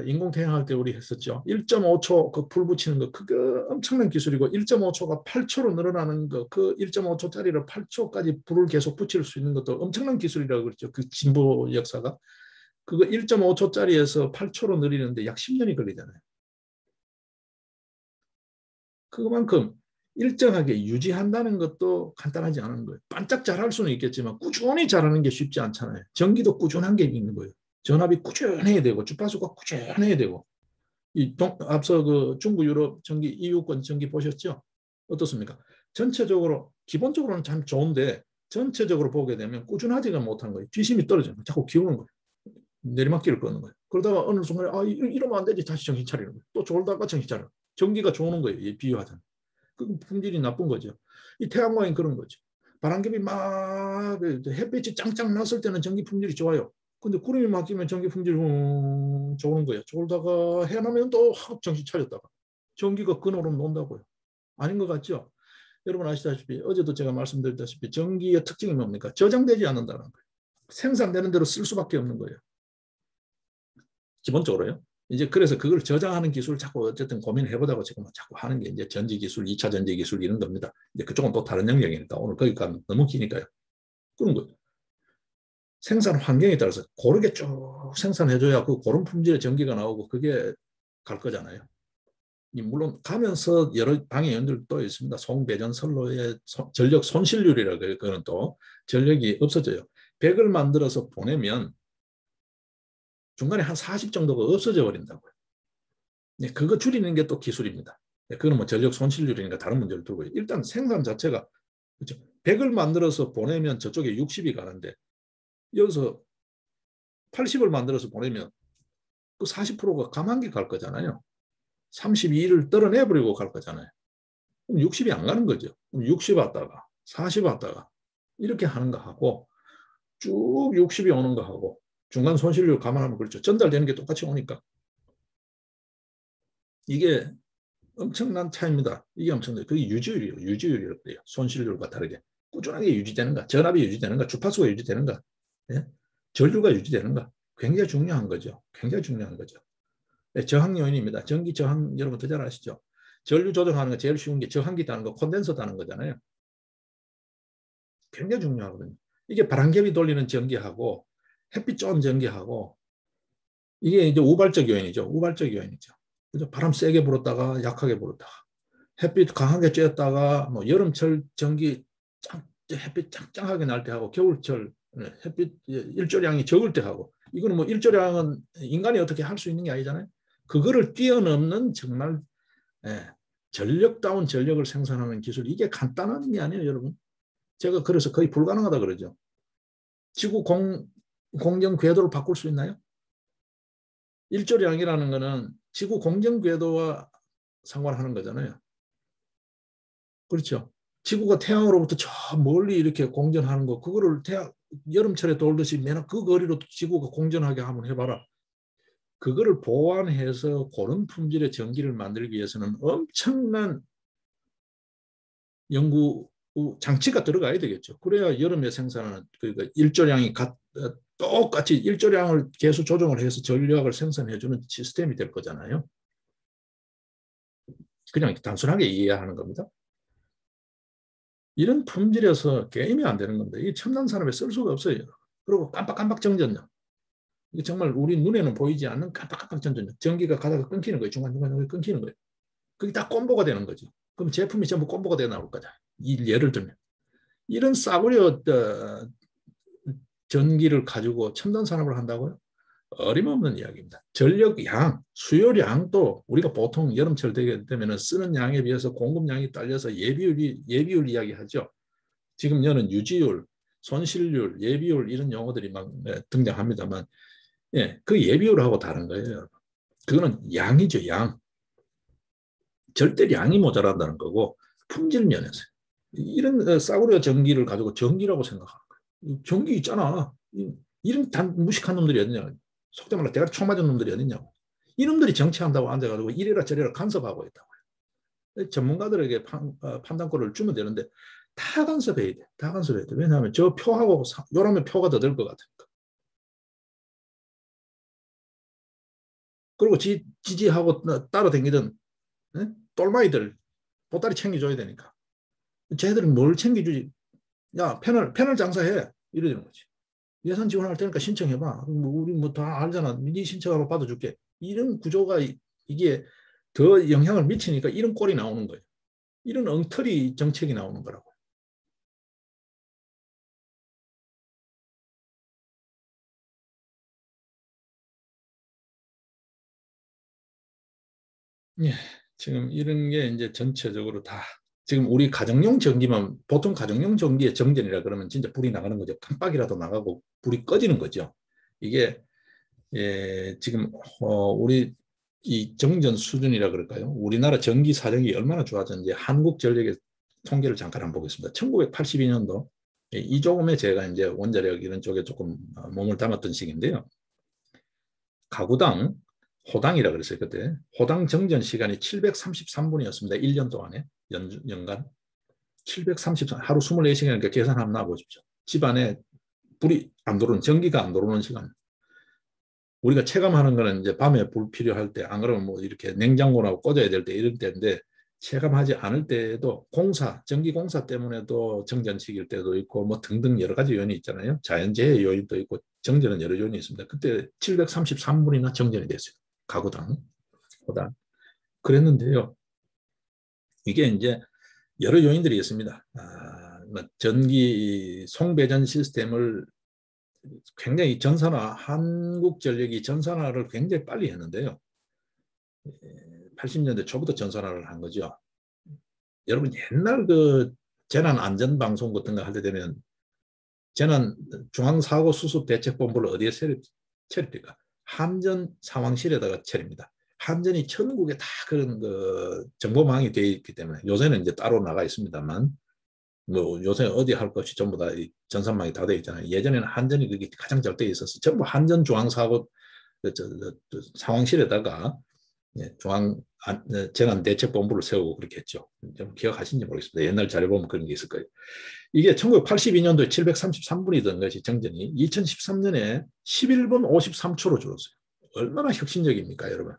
인공태양할 때 우리 했었죠. 1.5초 그 불 붙이는 거, 그거 엄청난 기술이고 1.5초가 8초로 늘어나는 거, 그 1.5초짜리를 8초까지 불을 계속 붙일 수 있는 것도 엄청난 기술이라고 그랬죠. 그 진보 역사가. 그거 1.5초짜리에서 8초로 늘리는데 약 10년이 걸리잖아요. 그만큼 일정하게 유지한다는 것도 간단하지 않은 거예요. 반짝 잘할 수는 있겠지만 꾸준히 잘하는 게 쉽지 않잖아요. 전기도 꾸준한 게 있는 거예요. 전압이 꾸준해야 되고 주파수가 꾸준해야 되고. 앞서 그 중부 유럽 전기 EU권 전기 보셨죠? 어떻습니까? 전체적으로 기본적으로는 참 좋은데 전체적으로 보게 되면 꾸준하지가 못한 거예요. 뒤심이 떨어져요. 자꾸 기우는 거예요. 내리막길을 끄는 거예요. 그러다가 어느 순간에 이러면 안 되지, 다시 정신 차리는 거예요. 또 졸다가 정신 차려요. 전기가 좋은 거예요. 비유하자면. 그 품질이 나쁜 거죠. 이 태양광이 그런 거죠. 바람개비 막 햇빛이 짱짱 났을 때는 전기 품질이 좋아요. 근데 구름이 막히면 전기 품질이 좋은 거예요. 졸다가 해나면 또 정신 차렸다가 전기가 그노름 논다고요. 아닌 것 같죠? 여러분 아시다시피 어제도 제가 말씀드렸다시피 전기의 특징이 뭡니까? 저장되지 않는다는 거예요. 생산되는 대로 쓸 수밖에 없는 거예요. 기본적으로요. 이제 그래서 그걸 저장하는 기술을 자꾸 어쨌든 고민해보자고 지금 자꾸 하는 게 이제 전지 기술, 2차 전지 기술 이런 겁니다. 이제 그쪽은 또 다른 영역이니까 오늘 거기까지 너무 기니까요. 그런 거예요. 생산 환경에 따라서 고르게 쭉 생산해줘야 그 고른 품질의 전기가 나오고 그게 갈 거잖아요. 물론 가면서 여러 방해 연들도 있습니다. 송배전 선로의 전력 손실률이라고 그거는 또 전력이 없어져요. 100을 만들어서 보내면 중간에 한 40 정도가 없어져 버린다고요. 네, 그거 줄이는 게 또 기술입니다. 네, 그거는 뭐 전력 손실률이니까 다른 문제를 두고 일단 생산 자체가 그렇죠. 100을 만들어서 보내면 저쪽에 60이 가는데 여기서 80을 만들어서 보내면 그 40%가 가만히 갈 거잖아요. 32를 떨어내버리고 갈 거잖아요. 그럼 60이 안 가는 거죠. 그럼 60 왔다가 40 왔다가 이렇게 하는 거 하고 쭉 60이 오는 거 하고 중간 손실률 감안하면 그렇죠. 전달되는 게 똑같이 오니까 이게 엄청난 차이입니다. 이게 엄청나요. 그게 유지율이에요. 유지율이라고 그래요. 손실률과 다르게. 꾸준하게 유지되는가, 전압이 유지되는가, 주파수가 유지되는가, 예? 전류가 유지되는가. 굉장히 중요한 거죠. 굉장히 중요한 거죠. 네, 저항 요인입니다. 전기 저항 여러분 더 잘 아시죠? 전류 조정하는 거 제일 쉬운 게 저항기 다는 거, 콘덴서 다는 거잖아요. 굉장히 중요하거든요. 이게 바람개비 돌리는 전기하고 햇빛 쬐는 전기하고 이게 이제 우발적 요인이죠. 우발적 요인이죠. 그죠? 바람 세게 불었다가 약하게 불었다가 햇빛 강하게 쬐었다가 뭐 여름철 전기 햇빛 짱짱하게 날 때 하고 겨울철 햇빛 일조량이 적을 때 하고 이거는 뭐 일조량은 인간이 어떻게 할 수 있는 게 아니잖아요. 그거를 뛰어넘는 정말 전력다운 전력을 생산하는 기술 이게 간단한 게 아니에요, 여러분. 제가 그래서 거의 불가능하다 그러죠. 지구 공정 궤도를 바꿀 수 있나요? 일조량이라는 거는 지구 공정 궤도와 상관하는 거잖아요. 그렇죠. 지구가 태양으로부터 저 멀리 이렇게 공전하는 거, 그거를 여름철에 돌듯이 맨날 그 거리로 지구가 공전하게 한번 해봐라. 그거를 보완해서 그런 품질의 전기를 만들기 위해서는 엄청난 연구 장치가 들어가야 되겠죠. 그래야 여름에 생산하는 그러니까 일조량이 똑같이 일조량을 계속 조정을 해서 전력을 생산해주는 시스템이 될 거잖아요. 그냥 단순하게 이해하는 겁니다. 이런 품질에서 게임이 안 되는 겁니다. 이게 첨단 산업에 쓸 수가 없어요. 그리고 깜빡깜빡 정전력. 이게 정말 우리 눈에는 보이지 않는 깜빡깜빡 정전력. 전기가 가다가 끊기는 거예요. 중간중간 끊기는 거예요. 그게 다 콤보가 되는 거죠. 그럼 제품이 전부 콤보가 돼 나올 거잖아요. 예를 들면. 이런 싸구려 전기를 가지고 첨단 산업을 한다고요? 어림없는 이야기입니다. 전력량, 수요량도 우리가 보통 여름철 되게 되면 쓰는 양에 비해서 공급량이 딸려서 예비율 이야기하죠. 지금 여는 유지율, 손실률, 예비율 이런 용어들이 막 등장합니다만 예, 그 예비율하고 다른 거예요. 그거는 양이죠, 양. 절대량이 모자란다는 거고 품질 면에서 이런 싸구려 전기를 가지고 전기라고 생각하는 거예요. 전기 있잖아. 이런 무식한 놈들이 어디냐. 속된 말로 대가리 총 맞은 놈들이 어디냐고. 이놈들이 정치한다고 앉아가지고 이래라 저래라 간섭하고 있다고요. 전문가들에게 판단권을 주면 되는데 다 간섭해야 돼. 다 간섭해야 돼. 왜냐하면 저 표하고 요러면 표가 더 될 것 같으니까. 그리고 지지하고 따라다니던 똘마이들 보따리 챙겨줘야 되니까. 쟤들은 뭘 챙겨주지? 야, 패널 장사해. 이러는 거지. 예산 지원할 테니까 신청해봐. 우리 뭐 다 알잖아. 네 신청하고 받아줄게. 이런 구조가 이게 더 영향을 미치니까 이런 꼴이 나오는 거예요. 이런 엉터리 정책이 나오는 거라고. 예, 지금 이런 게 이제 전체적으로 다 지금 우리 가정용 전기만 보통 가정용 전기의 정전이라 그러면 진짜 불이 나가는 거죠. 깜빡이라도 나가고 불이 꺼지는 거죠. 이게 지금 우리 이 정전 수준이라 그럴까요? 우리나라 전기 사정이 얼마나 좋아졌는지 한국전력의 통계를 잠깐 한번 보겠습니다. 1982년도 이 조금에 제가 이제 원자력 이런 쪽에 조금 몸을 담았던 시기인데요. 가구당 호당이라 그랬어요. 그때 호당 정전 시간이 733분이었습니다. 1년 동안에 연간 733 하루 24시간이니까 계산 한번 놔보십시오. 집안에 불이 안 들어오는 전기가 안 들어오는 시간. 우리가 체감하는 거는 이제 밤에 불 필요할 때, 안 그러면 뭐 이렇게 냉장고나 꽂아야 될 때 이런 때인데 체감하지 않을 때에도 전기 공사 때문에도 정전식일 때도 있고 뭐 등등 여러 가지 요인이 있잖아요. 자연재해 요인도 있고 정전은 여러 요인이 있습니다. 그때 733분이나 정전이 됐어요. 가구당. 호당. 그랬는데요. 이게 이제 여러 요인들이 있습니다. 전기 송배전 시스템을 굉장히 한국전력이 전산화를 굉장히 빨리 했는데요. 80년대 초부터 전산화를 한 거죠. 여러분 옛날 그 재난안전방송 같은 거 할 때 되면 재난 중앙사고수습대책본부를 어디에 차립니까? 한전 상황실에다가 차립니다. 한전이 전국에 다 그런 그 정보망이 되어 있기 때문에 요새는 이제 따로 나가 있습니다만 뭐 요새 어디 할 것이 전부 다 전산망이 다 되어 있잖아요. 예전에는 한전이 그게 가장 잘 되어 있었어. 전부 한전 중앙사고 상황실에다가 중앙 재난대책본부를 세우고 그렇게 했죠. 좀 기억하시는지 모르겠습니다. 옛날 자료 보면 그런 게 있을 거예요. 이게 1982년도에 733분이던 것이 정전이 2013년에 11분 53초로 줄었어요. 얼마나 혁신적입니까, 여러분?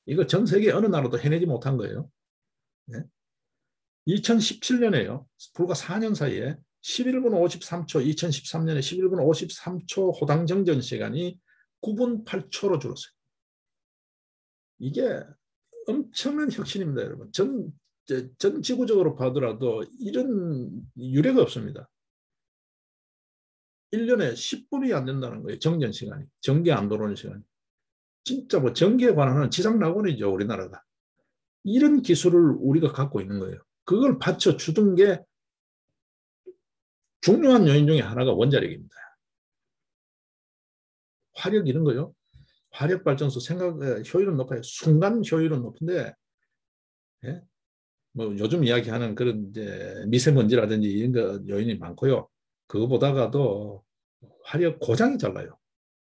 이거 전 세계 어느 나라도 해내지 못한 거예요. 네? 2017년에요. 불과 4년 사이에 11분 53초, 2013년에 11분 53초 호당 정전 시간이 9분 8초로 줄었어요. 이게 엄청난 혁신입니다, 여러분. 전 지구적으로 봐더라도 이런 유례가 없습니다. 1년에 10분이 안 된다는 거예요. 정전 시간이. 전기 안 들어오는 시간이. 진짜 뭐 전기에 관한 지상낙원이죠, 우리나라가. 이런 기술을 우리가 갖고 있는 거예요. 그걸 받쳐주던 게 중요한 요인 중에 하나가 원자력입니다. 화력 이런 거요. 화력 발전소 효율은 높아요. 순간 효율은 높은데, 예? 뭐 요즘 이야기하는 그런 이제 미세먼지라든지 이런 거 요인이 많고요. 그거보다가도 화력 고장이 잘 나요.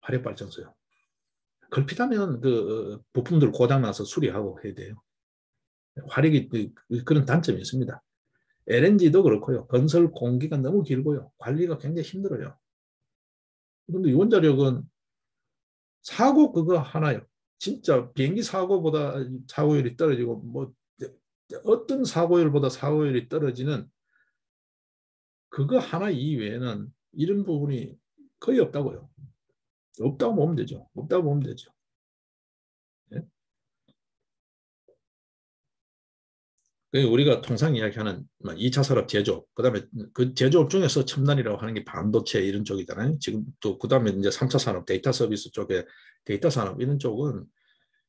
화력 발전소요. 걸핏하면 그 부품들 고장 나서 수리하고 해야 돼요. 화력이 그런 단점이 있습니다. LNG도 그렇고요. 건설 공기가 너무 길고요. 관리가 굉장히 힘들어요. 그런데 원자력은 사고 그거 하나요. 진짜 비행기 사고보다 사고율이 떨어지고 뭐 어떤 사고율보다 사고율이 떨어지는 그거 하나 이외에는 이런 부분이 거의 없다고요. 없다고 보면 되죠. 없다고 보면 되죠. 예? 우리가 통상 이야기하는 2차 산업 제조업, 그다음에 그 제조업 중에서 첨단이라고 하는 게 반도체 이런 쪽이잖아요. 지금 또 그다음에 이제 3차 산업, 데이터 서비스 쪽에 데이터 산업 이런 쪽은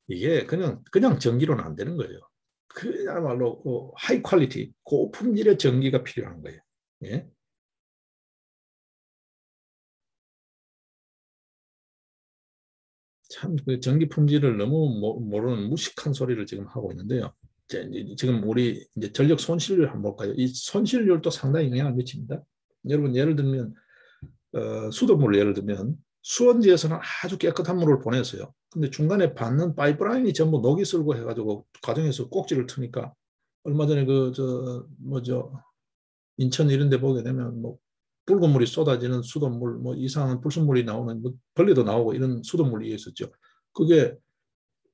이게 그냥 전기로는 안 되는 거예요. 그야말로 하이 퀄리티, 고품질의 전기가 필요한 거예요. 예? 참 그 전기 품질을 너무 모르는 무식한 소리를 지금 하고 있는데요. 지금 우리 이제 전력 손실률 한번 볼까요? 이 손실률도 상당히 영향을 미칩니다. 여러분 예를 들면 수돗물을 예를 들면 수원지에서는 아주 깨끗한 물을 보내서요. 근데 중간에 받는 파이프라인이 전부 녹이 슬고 해가지고 가정에서 꼭지를 트니까 얼마 전에 인천 이런 데 보게 되면 뭐 붉은 물이 쏟아지는 수돗물, 뭐 이상한 불순물이 나오는 뭐 벌레도 나오고 이런 수돗물이 있었죠. 그게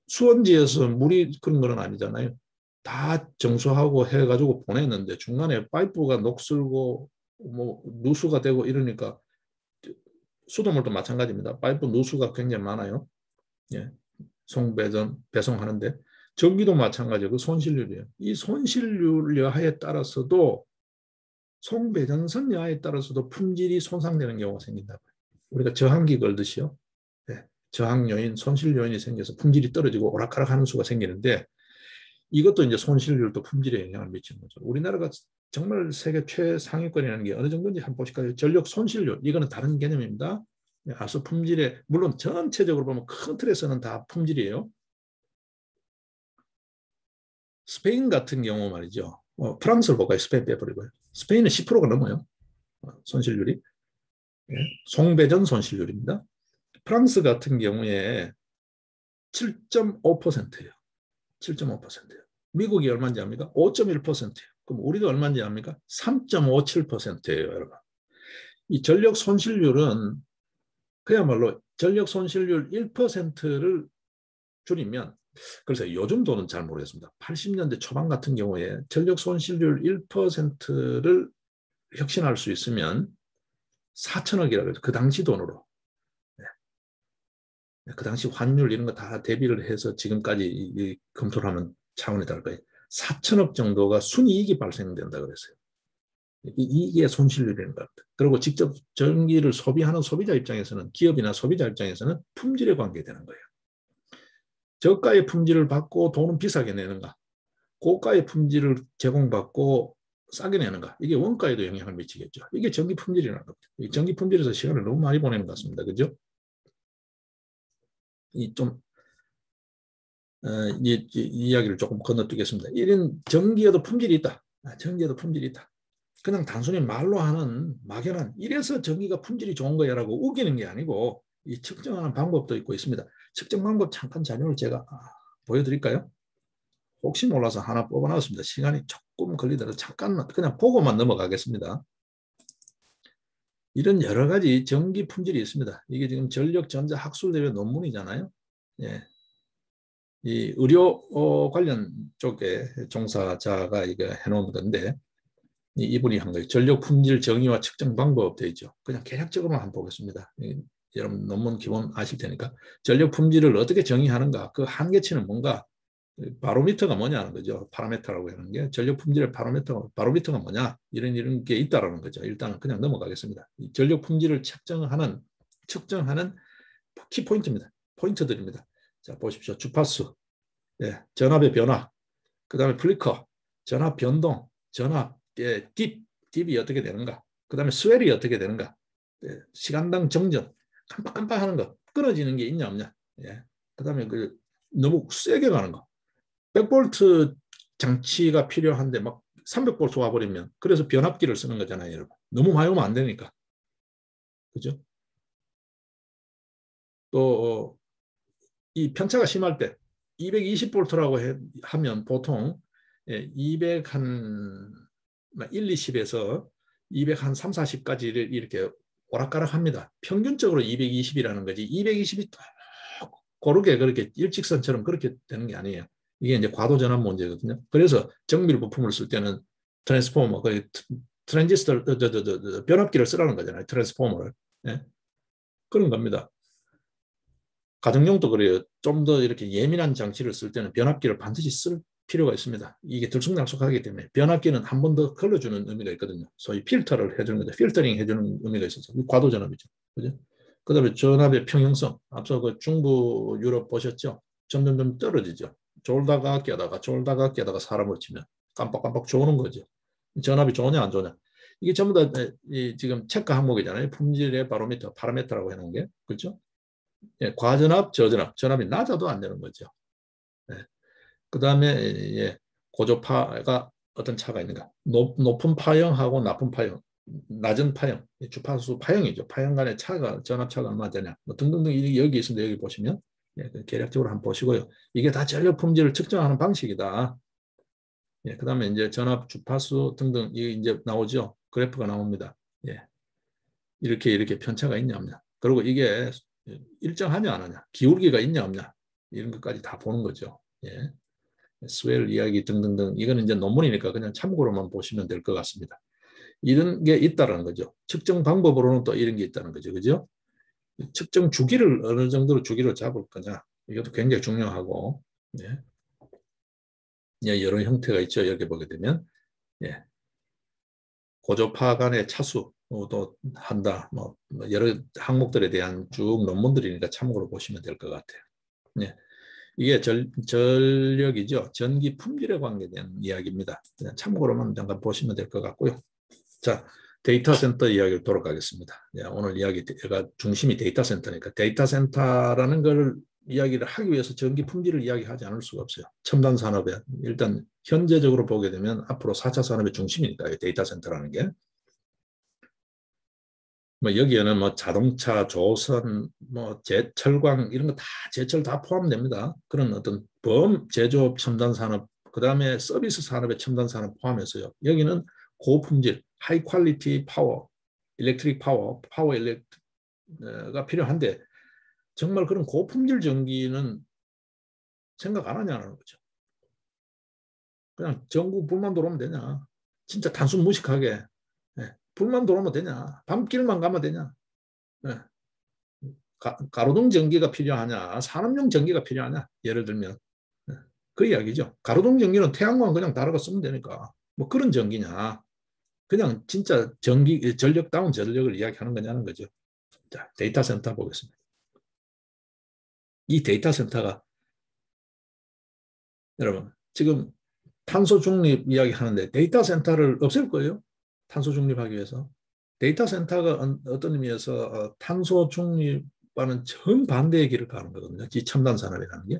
수원지에서 물이 그런 건 아니잖아요. 다 정수하고 해가지고 보냈는데 중간에 파이프가 녹슬고 뭐 누수가 되고 이러니까 수돗물도 마찬가지입니다. 파이프 누수가 굉장히 많아요. 예. 배송하는데 전기도 마찬가지고 그 손실률이에요. 이 손실률 여하에 따라서도 송배전선 여하에 따라서도 품질이 손상되는 경우가 생긴다고요. 우리가 저항기 걸듯이요. 네. 저항 요인, 손실 요인이 생겨서 품질이 떨어지고 오락가락하는 수가 생기는데 이것도 이제 손실률도 품질에 영향을 미치는 거죠. 우리나라가 정말 세계 최상위권이라는 게 어느 정도인지 한번 보실까요? 전력 손실률, 이거는 다른 개념입니다. 앞서 품질에, 물론 전체적으로 보면 큰 틀에서는 다 품질이에요. 스페인 같은 경우 말이죠. 프랑스를 볼까요? 스페인 빼버리고요. 스페인은 10%가 넘어요. 손실률이. 예. 송배전 손실률입니다. 프랑스 같은 경우에 7.5%예요. 7.5%예요. 미국이 얼마인지 압니까? 5.1%예요. 그럼 우리도 얼마인지 압니까? 3.57%예요, 여러분. 이 전력 손실률은 그야말로 전력 손실률 1%를 줄이면, 그래서 요즘 돈은 잘 모르겠습니다. 80년대 초반 같은 경우에 전력 손실률 1%를 혁신할 수 있으면 4천억이라고 해서 그 당시 돈으로, 그 당시 환율 이런 거 다 대비를 해서 지금까지 검토를 하는 차원에 따를 거예요. 4천억 정도가 순이익이 발생된다 그랬어요. 이게 손실률이라는 겁니다. 그리고 직접 전기를 소비하는 소비자 입장에서는, 기업이나 소비자 입장에서는 품질에 관계되는 거예요. 저가의 품질을 받고 돈은 비싸게 내는가, 고가의 품질을 제공받고 싸게 내는가, 이게 원가에도 영향을 미치겠죠. 이게 전기 품질이라는 겁니다. 전기 품질에서 시간을 너무 많이 보내는 것 같습니다. 그죠? 이 이야기를 조금 건너뛰겠습니다. 이런 전기에도 품질이 있다. 전기에도 품질이 있다. 그냥 단순히 말로 하는 막연한 이래서 전기가 품질이 좋은 거야라고 우기는 게 아니고 이 측정하는 방법도 있고 있습니다. 측정 방법 잠깐 자료를 제가 보여드릴까요? 혹시 몰라서 하나 뽑아놨습니다. 시간이 조금 걸리더라도 잠깐만 그냥 보고만 넘어가겠습니다. 이런 여러 가지 전기 품질이 있습니다. 이게 지금 전력전자학술대회 논문이잖아요. 예. 이 의료 관련 쪽에 종사자가 이거 해놓은 건데 이분이 한 거예요. 전력 품질 정의와 측정 방법 되어 있죠. 그냥 개략적으로만 한번 보겠습니다. 여러분 논문 기본 아실 테니까 전력 품질을 어떻게 정의하는가, 그 한계치는 뭔가, 바로미터가 뭐냐는 거죠. 파라미터라고 하는 게 전력 품질의 바로미터가 뭐냐, 이런 게 있다라는 거죠. 일단은 그냥 넘어가겠습니다. 전력 품질을 측정하는 키포인트입니다. 포인트들입니다. 자, 보십시오. 주파수, 예, 전압의 변화, 그 다음에 플리커, 전압 변동, 전압, 예, 딥이 어떻게 되는가, 그 다음에 스웰이 어떻게 되는가, 예, 시간당 정전, 깜빡깜빡하는 거, 끊어지는 게 있냐 없냐, 예, 그 다음에 너무 세게 가는 거, 100볼트 장치가 필요한데 막 300볼트 와버리면, 그래서 변압기를 쓰는 거잖아요, 여러분. 너무 많이 오면 안 되니까. 그죠? 또, 이 편차가 심할 때, 220볼트라고 하면 보통 200 한 1, 20에서 200 한 3, 40까지를 이렇게 오락가락 합니다. 평균적으로 220이라는 거지 220이 고르게 그렇게 일직선처럼 그렇게 되는 게 아니에요. 이게 이제 과도 전압 문제거든요. 그래서 정밀 부품을 쓸 때는 트랜스포머, 트랜지스터, 변압기를 쓰라는 거잖아요. 트랜스포머를. 예? 그런 겁니다. 가정용도 그래요. 좀 더 이렇게 예민한 장치를 쓸 때는 변압기를 반드시 쓸 필요가 있습니다. 이게 들쑥날쑥하기 때문에 변압기는 한 번 더 걸러주는 의미가 있거든요. 소위 필터를 해주는 거죠. 필터링 해주는 의미가 있어서 과도 전압이죠. 그죠? 그다음에 전압의 평형성. 앞서 그 중부 유럽 보셨죠? 점점점 떨어지죠. 졸다가 깨다가 사람을 치면 깜빡깜빡 조는 거죠. 전압이 좋냐 안 좋냐. 이게 전부 다 지금 체크 항목이잖아요. 품질의 바로미터, 파라미터라고 해놓은 게. 그렇죠? 예, 과전압, 저전압, 전압이 낮아도 안 되는 거죠. 예. 그 다음에 예, 고조파가 어떤 차가 있는가? 높은 파형하고 낮은 파형, 주파수 파형이죠. 파형 간의 차가, 전압 차가 얼마 되냐? 뭐 등등등 여기 있습니다. 여기 보시면 예, 계략적으로 한번 보시고요. 이게 다 전력 품질을 측정하는 방식이다. 예, 그 다음에 이제 전압, 주파수 등등 이게 이제 나오죠. 그래프가 나옵니다. 예, 이렇게 편차가 있냐 없냐. 그리고 이게 일정하냐 안 하냐, 기울기가 있냐 없냐, 이런 것까지 다 보는 거죠. 예. 스웰 이야기 등등등, 이거는 이제 논문이니까 그냥 참고로만 보시면 될 것 같습니다. 이런 게 있다는 거죠. 측정 방법으로는 또 이런 게 있다는 거죠. 그죠? 측정 주기를 어느 정도로 주기로 잡을 거냐, 이것도 굉장히 중요하고, 예. 예, 여러 형태가 있죠. 이렇게 보게 되면, 예. 고조파 간의 차수도 한다. 뭐 여러 항목들에 대한 쭉 논문들이니까 참고로 보시면 될 것 같아요. 예. 이게 전력이죠. 전기 품질에 관계된 이야기입니다. 그냥 참고로만 잠깐 보시면 될 것 같고요. 자, 데이터 센터 이야기를 돌아가겠습니다. 오늘 이야기가 중심이 데이터 센터니까 데이터 센터라는 걸 이야기를 하기 위해서 전기 품질을 이야기하지 않을 수가 없어요. 첨단 산업에 일단 현재적으로 보게 되면 앞으로 4차 산업의 중심이니까 데이터 센터라는 게. 뭐 여기에는 뭐 자동차, 조선, 뭐 철광 이런 거 다 제철 다 포함됩니다. 그런 어떤 제조업 첨단 산업, 그 다음에 서비스 산업의 첨단 산업 포함해서요. 여기는 고품질, 하이 퀄리티 파워, 일렉트릭 파워 일렉트가 필요한데 정말 그런 고품질 전기는 생각 안 하냐는 거죠. 그냥 전구 불만 들어오면 되냐. 진짜 단순 무식하게. 네. 불만 들어오면 되냐. 밤길만 가면 되냐. 네. 가로등 전기가 필요하냐, 산업용 전기가 필요하냐, 예를 들면. 네. 그 이야기죠. 가로등 전기는 태양광 그냥 달아가 쓰면 되니까. 뭐 그런 전기냐. 그냥 진짜 전력다운 전력을 이야기하는 거냐는 거죠. 자, 데이터 센터 보겠습니다. 이 데이터 센터가 여러분 지금 탄소 중립 이야기하는데 데이터 센터를 없앨 거예요. 탄소 중립하기 위해서. 데이터 센터가 어떤 의미에서 탄소 중립과는 정반대의 길을 가는 거거든요. 이 첨단 산업이라는 게.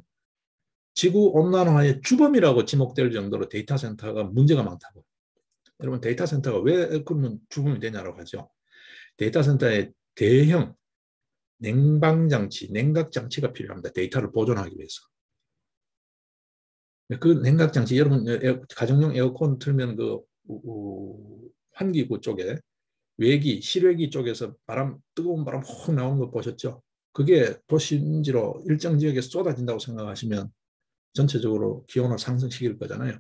지구 온난화의 주범이라고 지목될 정도로 데이터 센터가 문제가 많다고. 여러분 데이터 센터가 왜 그러면 주범이 되냐고 하죠. 데이터 센터에 대형 냉방장치, 냉각장치가 필요합니다. 데이터를 보존하기 위해서. 그 냉각장치, 여러분 가정용 에어컨 틀면 그 환기구 쪽에 실외기 쪽에서 뜨거운 바람 확 나오는 거 보셨죠? 그게 도심지로 일정 지역에 쏟아진다고 생각하시면 전체적으로 기온을 상승시킬 거잖아요.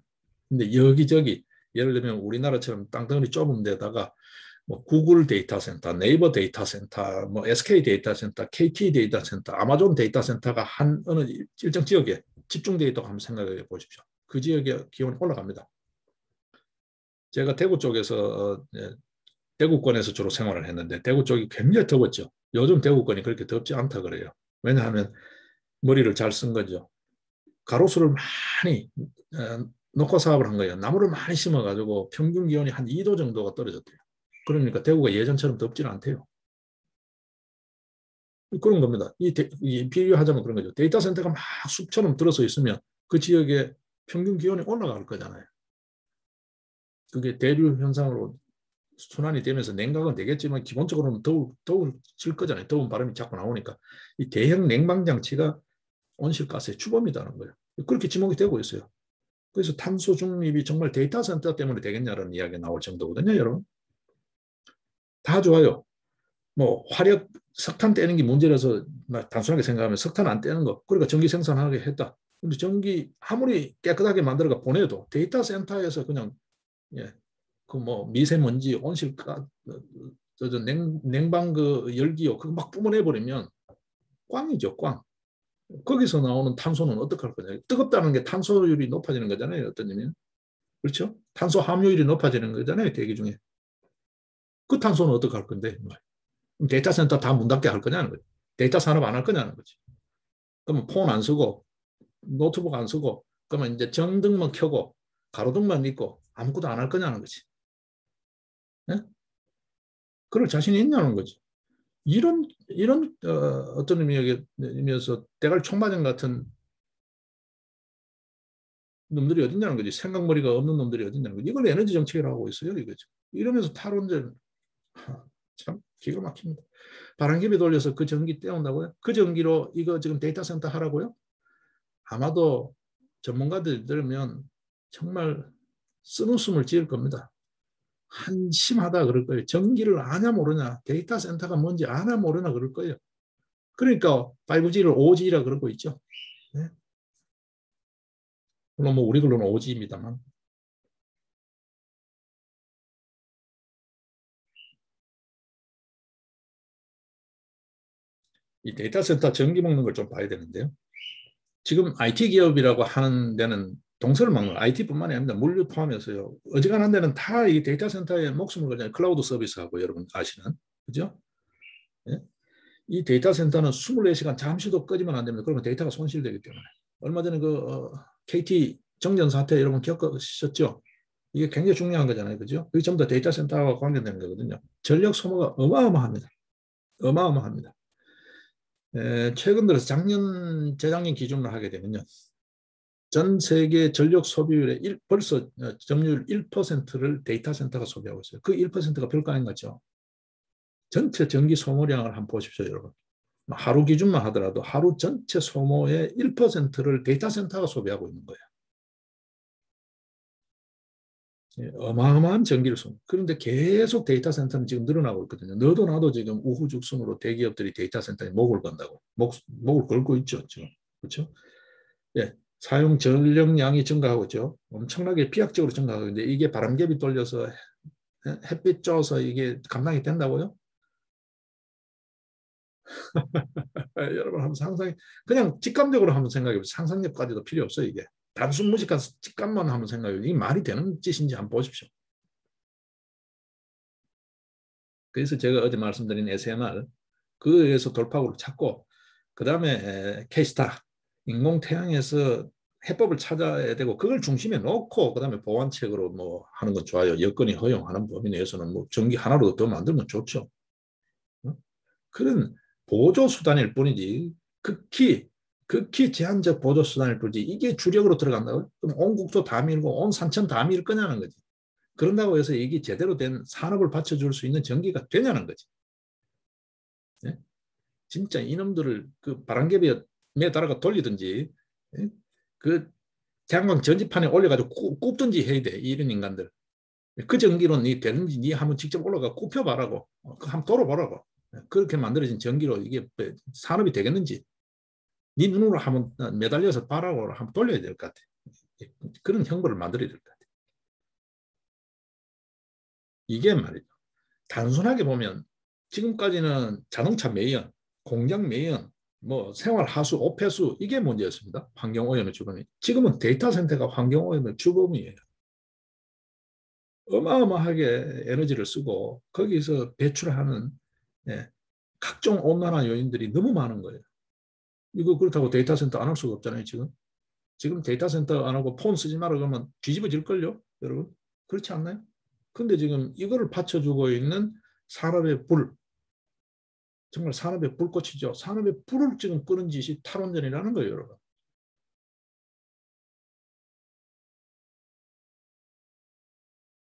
근데 여기저기 예를 들면 우리나라처럼 땅덩어리 좁은 데다가 뭐 구글 데이터 센터, 네이버 데이터 센터, 뭐 SK 데이터 센터, KT 데이터 센터, 아마존 데이터 센터가 한 어느 일정 지역에 집중되어 있다고 한번 생각해 보십시오. 그 지역의 기온이 올라갑니다. 제가 대구 쪽에서 대구권에서 주로 생활을 했는데 대구 쪽이 굉장히 더웠죠. 요즘 대구권이 그렇게 덥지 않다 그래요. 왜냐하면 머리를 잘 쓴 거죠. 가로수를 많이 녹화 사업을 한 거예요. 나무를 많이 심어가지고 평균 기온이 한 2도 정도가 떨어졌대요. 그러니까 대구가 예전처럼 덥지는 않대요. 그런 겁니다. 비교하자면 그런 거죠. 데이터 센터가 막 숲처럼 들어서 있으면 그 지역의 평균 기온이 올라갈 거잖아요. 그게 대류 현상으로 순환이 되면서 냉각은 되겠지만 기본적으로는 더워질 거잖아요. 더운 바람이 자꾸 나오니까. 이 대형 냉방장치가 온실가스의 주범이라는 거예요. 그렇게 지목이 되고 있어요. 그래서 탄소 중립이 정말 데이터 센터 때문에 되겠냐는 이야기가 나올 정도거든요, 여러분. 다 좋아요. 뭐 화력, 석탄 떼는 게 문제라서 단순하게 생각하면 석탄 안 떼는 거, 그러니까 전기 생산하게 했다. 근데 전기 아무리 깨끗하게 만들어가 보내도 데이터 센터에서 그냥 예, 그 뭐 미세먼지, 온실가, 냉방 그 열기요, 그거 막 뿜어내 버리면 꽝이죠, 꽝. 거기서 나오는 탄소는 어떻게 할 거냐? 뜨겁다는 게 탄소율이 높아지는 거잖아요, 어떤 의미는. 그렇죠? 탄소 함유율이 높아지는 거잖아요, 대기 중에. 그 탄소는 어떻게 할 건데? 데이터 센터 다 문 닫게 할 거냐는 거죠. 데이터 산업 안 할 거냐는 거지. 그러면 폰 안 쓰고, 노트북 안 쓰고, 그러면 이제 정등만 켜고, 가로등만 있고, 아무것도 안 할 거냐는 거지. 네? 그럴 자신이 있냐는 거지. 이런 어떤 의미에서 대갈 총마장 같은 놈들이 어딨냐는 거지. 생각머리가 없는 놈들이 어딨냐는 거지. 이걸 에너지 정책이라고 하고 있어요. 이거죠. 이러면서 탈원전 참 기가 막힙니다. 바람개비 돌려서 그 전기 떼온다고요? 그 전기로 이거 지금 데이터 센터 하라고요? 아마도 전문가들 들으면 정말 쓴웃음을 지을 겁니다. 한심하다 그럴 거예요. 전기를 아냐 모르냐, 데이터 센터가 뭔지 아냐 모르냐 그럴 거예요. 그러니까 5G를 5G라 그러고 있죠. 네? 물론 뭐 우리 걸로는 5G입니다만. 이 데이터 센터 전기 먹는 걸 좀 봐야 되는데요. 지금 IT 기업이라고 하는 데는 동서를 막는 IT뿐만이 아닙니다. 물류 포함해서요. 어지간한 데는 다 이 데이터 센터에 목숨을 걸잖아요. 클라우드 서비스하고 여러분 아시는. 그죠? 예? 이 데이터 센터는 24시간 잠시도 끄지면 안 됩니다. 그러면 데이터가 손실되기 때문에. 얼마 전에 KT 정전 사태 여러분 겪으셨죠? 이게 굉장히 중요한 거잖아요. 그죠? 그게 전부 다 데이터 센터와 관련된 거거든요. 전력 소모가 어마어마합니다. 어마어마합니다. 최근 들어서 작년, 재작년 기준으로 하게 되면요. 전 세계 전력 소비율의 벌써 점유율 1%를 데이터 센터가 소비하고 있어요. 그 1%가 별거 아닌 거죠. 전체 전기 소모량을 한번 보십시오, 여러분. 하루 기준만 하더라도 하루 전체 소모의 1%를 데이터 센터가 소비하고 있는 거예요. 어마어마한 전기를 쏘는. 그런데 계속 데이터 센터는 지금 늘어나고 있거든요. 너도 나도 지금 우후죽순으로 대기업들이 데이터 센터에 목을 건다고. 목을 걸고 있죠. 지금. 그렇죠? 예. 사용 전력량이 증가하고 있죠. 엄청나게 비약적으로 증가하고 있는데 이게 바람개비 돌려서 햇빛 쪄서 이게 감당이 된다고요? 여러분 한번 상상해. 그냥 직감적으로 한번 생각해 보세요. 상상력까지도 필요 없어요. 이게. 단순 무식한 직감만 한번 생각해 보세요. 이게 말이 되는 짓인지 한번 보십시오. 그래서 제가 어제 말씀드린 SMR 그에서 돌파구를 찾고 그 다음에 K스타 인공태양에서 해법을 찾아야 되고 그걸 중심에 놓고 그 다음에 보완책으로 뭐 하는 건 좋아요. 여건이 허용하는 범위 내에서는 뭐 전기 하나로 더 만들면 좋죠. 그런 보조 수단일 뿐이지 극히 제한적 보조 수단일 뿐이지 이게 주력으로 들어간다고요? 그럼 온 국토 다 밀고 온 산천 다 밀 거냐는 거지. 그런다고 해서 이게 제대로 된 산업을 받쳐줄 수 있는 전기가 되냐는 거지. 네? 진짜 이놈들을 그 바람개비에 따라가 돌리든지 네? 그 태양광 전지판에 올려가지고 굽든지 해야 돼. 이런 인간들. 그 전기로 니 되는지 니 한번 직접 올라가 굽혀봐라고. 한번 돌아보라고. 그렇게 만들어진 전기로 이게 산업이 되겠는지 네 눈으로 한번 매달려서 봐라고 한번 돌려야 될 것 같아. 그런 형벌을 만들어야 될 것 같아. 이게 말이죠. 단순하게 보면 지금까지는 자동차 매연, 공장 매연, 뭐 생활 하수, 오폐수 이게 문제였습니다. 환경오염의 주범이. 지금은 데이터 센터가 환경오염의 주범이에요. 어마어마하게 에너지를 쓰고 거기서 배출하는 각종 온난화 요인들이 너무 많은 거예요. 이거 그렇다고 데이터 센터 안 할 수가 없잖아요, 지금. 지금 데이터 센터 안 하고 폰 쓰지 마라 그러면 뒤집어질걸요, 여러분? 그렇지 않나요? 근데 지금 이거를 받쳐주고 있는 산업의 불, 정말 산업의 불꽃이죠. 산업의 불을 지금 끄는 짓이 탈원전이라는 거예요, 여러분.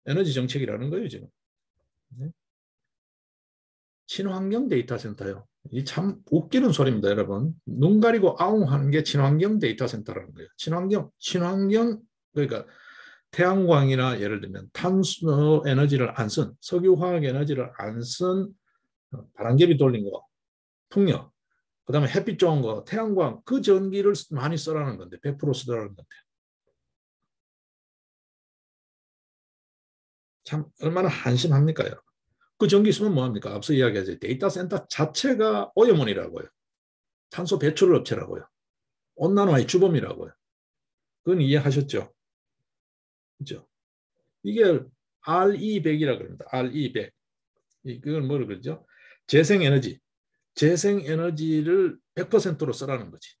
에너지 정책이라는 거예요, 지금. 네? 친환경 데이터 센터요. 이 참 웃기는 소리입니다, 여러분. 눈 가리고 아웅하는 게 친환경 데이터 센터라는 거예요. 친환경, 그러니까 태양광이나 예를 들면 탄소 에너지를 안 쓴, 석유화학 에너지를 안 쓴 바람개비 돌린 거, 풍력, 그 다음에 햇빛 좋은 거, 태양광, 그 전기를 많이 쓰라는 건데, 100% 쓰라는 건데. 참, 얼마나 한심합니까, 여러분. 그 전기 쓰면 뭐합니까? 앞서 이야기했죠. 데이터 센터 자체가 오염원이라고요. 탄소 배출 업체라고요. 온난화의 주범이라고요. 그건 이해하셨죠? 그죠? 이게 RE100이라고 합니다. RE100. 이걸 뭐라 그러죠? 재생에너지. 재생에너지를 100%로 쓰라는 거지.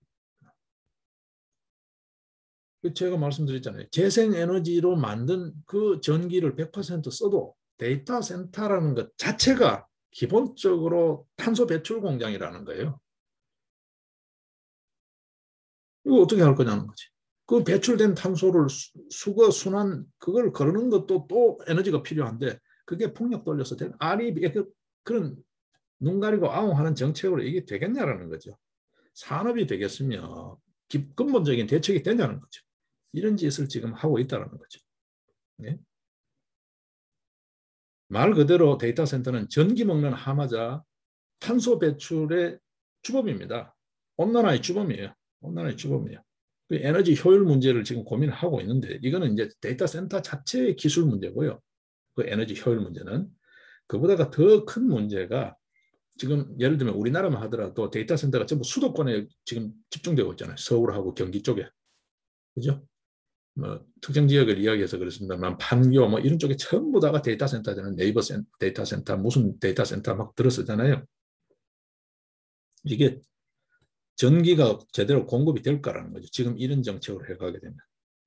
제가 말씀드렸잖아요. 재생에너지로 만든 그 전기를 100% 써도 데이터 센터라는 것 자체가 기본적으로 탄소 배출 공장이라는 거예요. 이거 어떻게 할 거냐는 거지. 그 배출된 탄소를 수거, 순환, 그걸 거르는 것도 또 에너지가 필요한데 그게 풍력 돌려서 되는 그런 눈 가리고 아웅하는 정책으로 이게 되겠냐라는 거죠. 산업이 되겠으며 근본적인 대책이 되냐는 거죠. 이런 짓을 지금 하고 있다는 거죠. 네? 말 그대로 데이터 센터는 전기 먹는 하마자 탄소 배출의 주범입니다. 온난화의 주범이에요. 온난화의 주범이에요. 그 에너지 효율 문제를 지금 고민하고 있는데 이거는 이제 데이터 센터 자체의 기술 문제고요. 그 에너지 효율 문제는 그보다가 더 큰 문제가 지금 예를 들면 우리나라만 하더라도 데이터 센터가 전부 수도권에 지금 집중되고 있잖아요. 서울하고 경기 쪽에. 그죠? 뭐 특정 지역을 이야기해서 그렇습니다만 판교 뭐 이런 쪽에 전부 다가 데이터 센터잖아요. 네이버 데이터 센터 무슨 데이터 센터 막 들었었잖아요. 이게 전기가 제대로 공급이 될까라는 거죠. 지금 이런 정책으로 해가게 되면.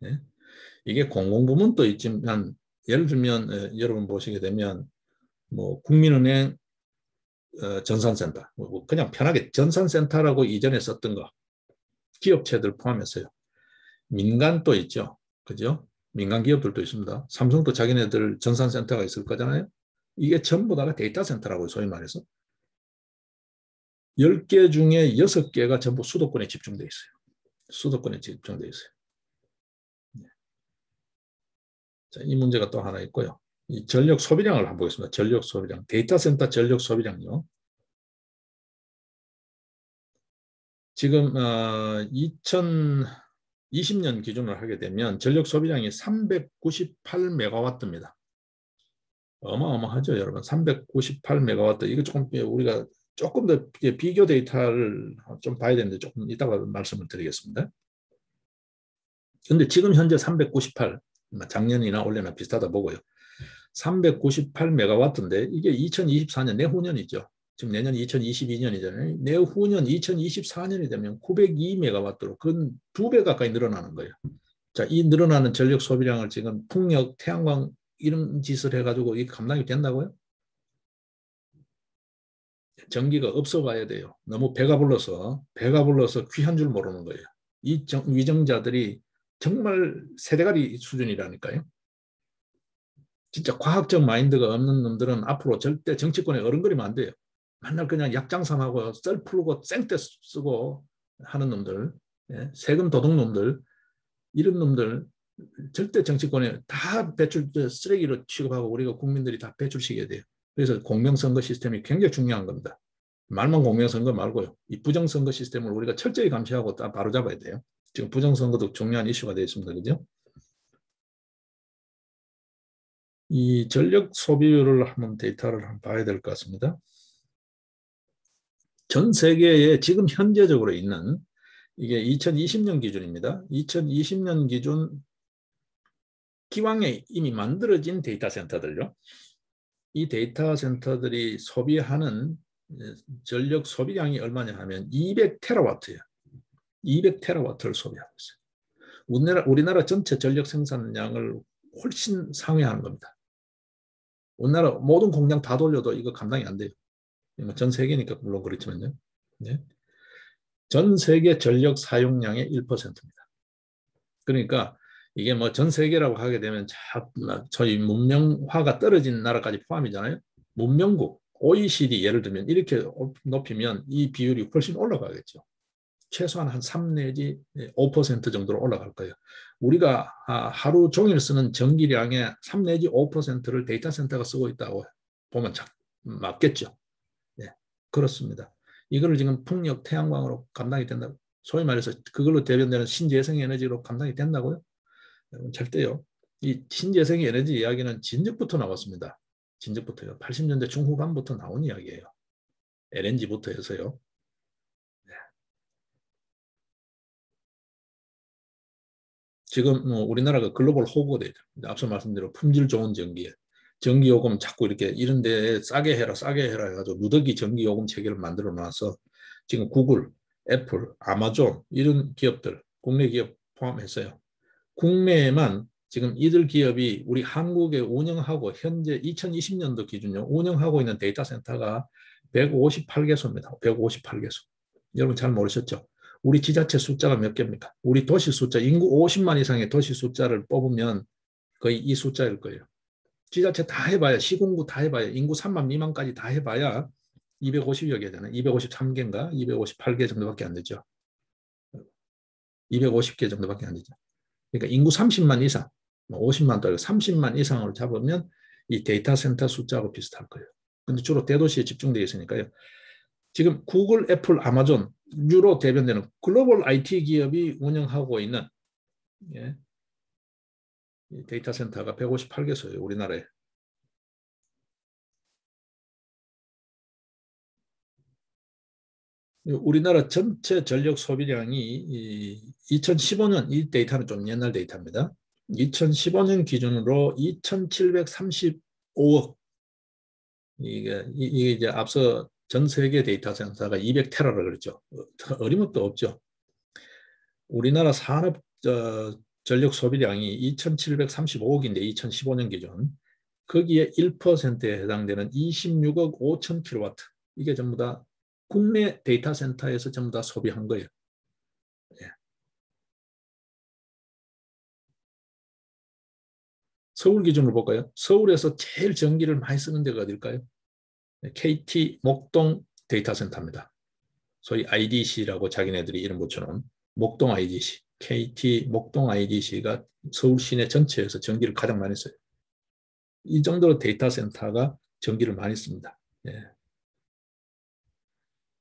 네? 이게 공공부문도 있지만 예를 들면 여러분 보시게 되면 뭐 국민은행 전산센터 뭐 그냥 편하게 전산센터라고 이전에 썼던 거 기업체들 포함해서요. 민간도 있죠. 그죠? 민간 기업들도 있습니다. 삼성도 자기네들 전산센터가 있을 거잖아요. 이게 전부 다가 데이터 센터라고 소위 말해서 10개 중에 6개가 전부 수도권에 집중돼 있어요. 수도권에 집중돼 있어요. 자, 이 문제가 또 하나 있고요. 이 전력 소비량을 한번 보겠습니다. 전력 소비량, 데이터 센터 전력 소비량요. 지금 2020년 기준으로 하게 되면 전력 소비량이 398메가와트입니다. 어마어마하죠, 여러분. 398메가와트. 이거 조금 우리가 조금 더 비교 데이터를 좀 봐야 되는데 조금 이따가 말씀을 드리겠습니다. 근데 지금 현재 398, 작년이나 올해나 비슷하다 보고요. 398메가와트인데 이게 2024년 내후년이죠. 지금 내년이 2022년이잖아요. 내후년 2024년이 되면 902메가와트로 그 2배 가까이 늘어나는 거예요. 자, 이 늘어나는 전력 소비량을 지금 풍력, 태양광 이런 짓을 해가지고 이게 감당이 된다고요? 전기가 없어 봐야 돼요. 너무 배가 불러서 귀한 줄 모르는 거예요. 이 위정자들이 정말 세대가리 수준이라니까요. 진짜 과학적 마인드가 없는 놈들은 앞으로 절대 정치권에 어른거리면 안 돼요. 맨날 그냥 약장삼하고 썰 풀고 생떼 쓰고 하는 놈들, 예? 세금 도둑 놈들, 이런 놈들 절대 정치권에 다 배출 쓰레기로 취급하고 우리가 국민들이 다 배출시켜야 돼요. 그래서 공명선거 시스템이 굉장히 중요한 겁니다. 말만 공명선거 말고요. 이 부정선거 시스템을 우리가 철저히 감시하고 다 바로잡아야 돼요. 지금 부정선거도 중요한 이슈가 되어 있습니다. 그죠? 이 전력 소비율을 한번 데이터를 한번 봐야 될 것 같습니다. 전 세계에 지금 현재적으로 있는 이게 2020년 기준입니다. 2020년 기준 기왕에 이미 만들어진 데이터 센터들요. 이 데이터 센터들이 소비하는 전력 소비량이 얼마냐 하면 200테라와트예요. 200테라와트를 소비하고 있어요. 우리나라 전체 전력 생산량을 훨씬 상회하는 겁니다. 우리나라 모든 공장 다 돌려도 이거 감당이 안 돼요. 전 세계니까 물론 그렇지만요. 네. 전 세계 전력 사용량의 1%입니다. 그러니까 이게 뭐 전 세계라고 하게 되면 저희 문명화가 떨어진 나라까지 포함이잖아요. 문명국, OECD 예를 들면 이렇게 높이면 이 비율이 훨씬 올라가겠죠. 최소한 한 3 내지 5% 정도로 올라갈 거예요. 우리가 하루 종일 쓰는 전기량의 3 내지 5%를 데이터 센터가 쓰고 있다고 보면 맞겠죠. 네, 그렇습니다. 이거를 지금 풍력, 태양광으로 감당이 된다고. 소위 말해서 그걸로 대변되는 신재생 에너지로 감당이 된다고요? 절대요. 이 신재생 에너지 이야기는 진즉부터 나왔습니다. 진즉부터요. 80년대 중후반부터 나온 이야기예요. LNG부터 해서요. 네. 지금 우리나라가 글로벌 호구가 되죠. 앞서 말씀드린 품질 좋은 전기, 전기요금 자꾸 이렇게 이런 데 싸게 해라 해가지고 누더기 전기요금 체계를 만들어 놔서 지금 구글, 애플, 아마존 이런 기업들, 국내 기업 포함해서요. 국내에만 지금 이들 기업이 우리 한국에 운영하고 현재 2020년도 기준요. 운영하고 있는 데이터 센터가 158개소입니다. 158개소. 여러분 잘 모르셨죠? 우리 지자체 숫자가 몇 개입니까? 우리 도시 숫자, 인구 50만 이상의 도시 숫자를 뽑으면 거의 이 숫자일 거예요. 지자체 다 해봐야, 시군구 다 해봐야, 인구 3만 미만까지 다 해봐야 250여 개잖아요. 253개인가 258개 정도밖에 안 되죠. 250개 정도밖에 안 되죠. 그러니까 인구 30만 이상, 50만 달러, 30만 이상을 잡으면 이 데이터 센터 숫자하고 비슷할 거예요. 근데 주로 대도시에 집중되어 있으니까요. 지금 구글, 애플, 아마존, 유로 대변되는 글로벌 IT 기업이 운영하고 있는 예, 데이터 센터가 158개소예요. 우리나라에. 우리나라 전체 전력 소비량이 2015년, 이 데이터는 좀 옛날 데이터입니다. 2015년 기준으로 2,735억. 이게 이제 앞서 전 세계 데이터 센터가 200테라라고 그랬죠. 어림도 없죠. 우리나라 산업 전력 소비량이 2,735억인데 2015년 기준. 거기에 1%에 해당되는 26억 5천 킬로와트. 이게 전부 다 국내 데이터 센터에서 전부 다 소비한 거예요. 예. 서울 기준으로 볼까요? 서울에서 제일 전기를 많이 쓰는 데가 어딜까요? KT 목동 데이터 센터입니다. 소위 IDC라고 자기네들이 이름 붙여놓은 목동 IDC, KT 목동 IDC가 서울 시내 전체에서 전기를 가장 많이 써요. 이 정도로 데이터 센터가 전기를 많이 씁니다. 예.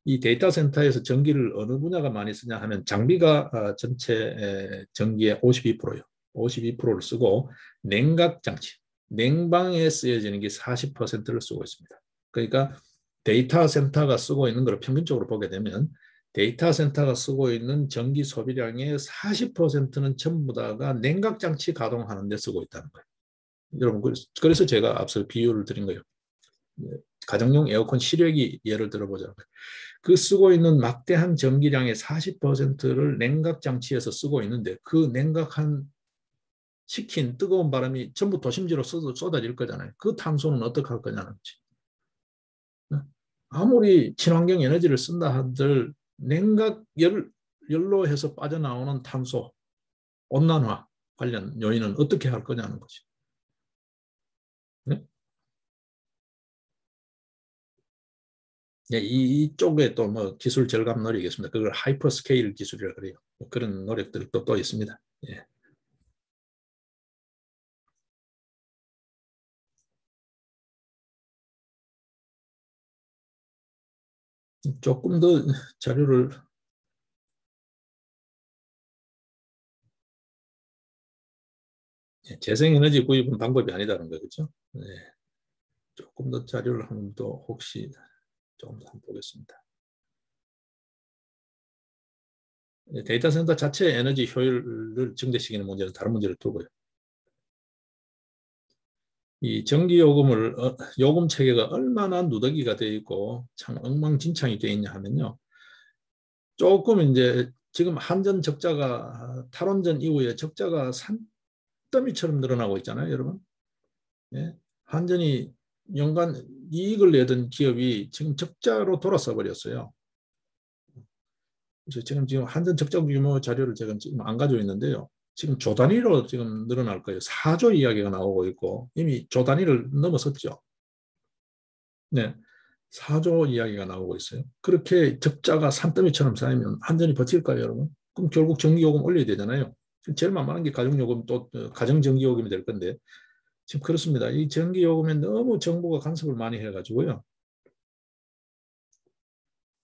이 데이터 센터에서 전기를 어느 분야가 많이 쓰냐 하면 장비가 전체 전기의 52%요. 52%를 쓰고 냉각 장치, 냉방에 쓰여지는 게 40%를 쓰고 있습니다. 그러니까 데이터 센터가 쓰고 있는 걸 평균적으로 보게 되면 데이터 센터가 쓰고 있는 전기 소비량의 40%는 전부 다가 냉각 장치 가동하는 데 쓰고 있다는 거예요. 여러분, 그래서 제가 앞서 비유를 드린 거예요. 가정용 에어컨 실외기 예를 들어보자고요. 그 쓰고 있는 막대한 전기량의 40%를 냉각 장치에서 쓰고 있는데 그 냉각한 식힌 뜨거운 바람이 전부 도심지로 쏟아질 거잖아요. 그 탄소는 어떻게 할 거냐는 거지. 아무리 친환경 에너지를 쓴다 한들 냉각 열로 해서 빠져나오는 탄소, 온난화 관련 요인은 어떻게 할 거냐는 거지. 네? 네, 이쪽에 또 뭐 기술 절감 노력이 있습니다. 그걸 하이퍼스케일 기술이라 그래요. 뭐 그런 노력들도 또 있습니다. 예. 조금 더 자료를 재생에너지 구입은 방법이 아니다는 거죠. 네. 조금 더 자료를 한번 더 혹시 좀 더 보겠습니다. 데이터 센터 자체 에너지 효율을 증대시키는 문제는 다른 문제를 두고요. 이 전기 요금을 요금 체계가 얼마나 누더기가 되어 있고 참 엉망진창이 되어 있냐 하면요. 조금 이제 지금 한전 적자가 탈원전 이후에 적자가 산더미처럼 늘어나고 있잖아요, 여러분. 예? 한전이 연간 이익을 내던 기업이 지금 적자로 돌아서 버렸어요. 그래서 지금 한전 적자 규모 자료를 제가 지금 안 가지고 있는데요. 지금 조 단위로 지금 늘어날 거예요. 4조 이야기가 나오고 있고 이미 조 단위를 넘어섰죠. 네. 4조 이야기가 나오고 있어요. 그렇게 적자가 산더미처럼 쌓이면 한전이 버틸까요, 여러분? 그럼 결국 전기요금 올려야 되잖아요. 제일 만만한 게 가정요금 또 가정전기요금이 될 건데 지금 그렇습니다. 이 전기요금에 너무 정부가 간섭을 많이 해가지고요.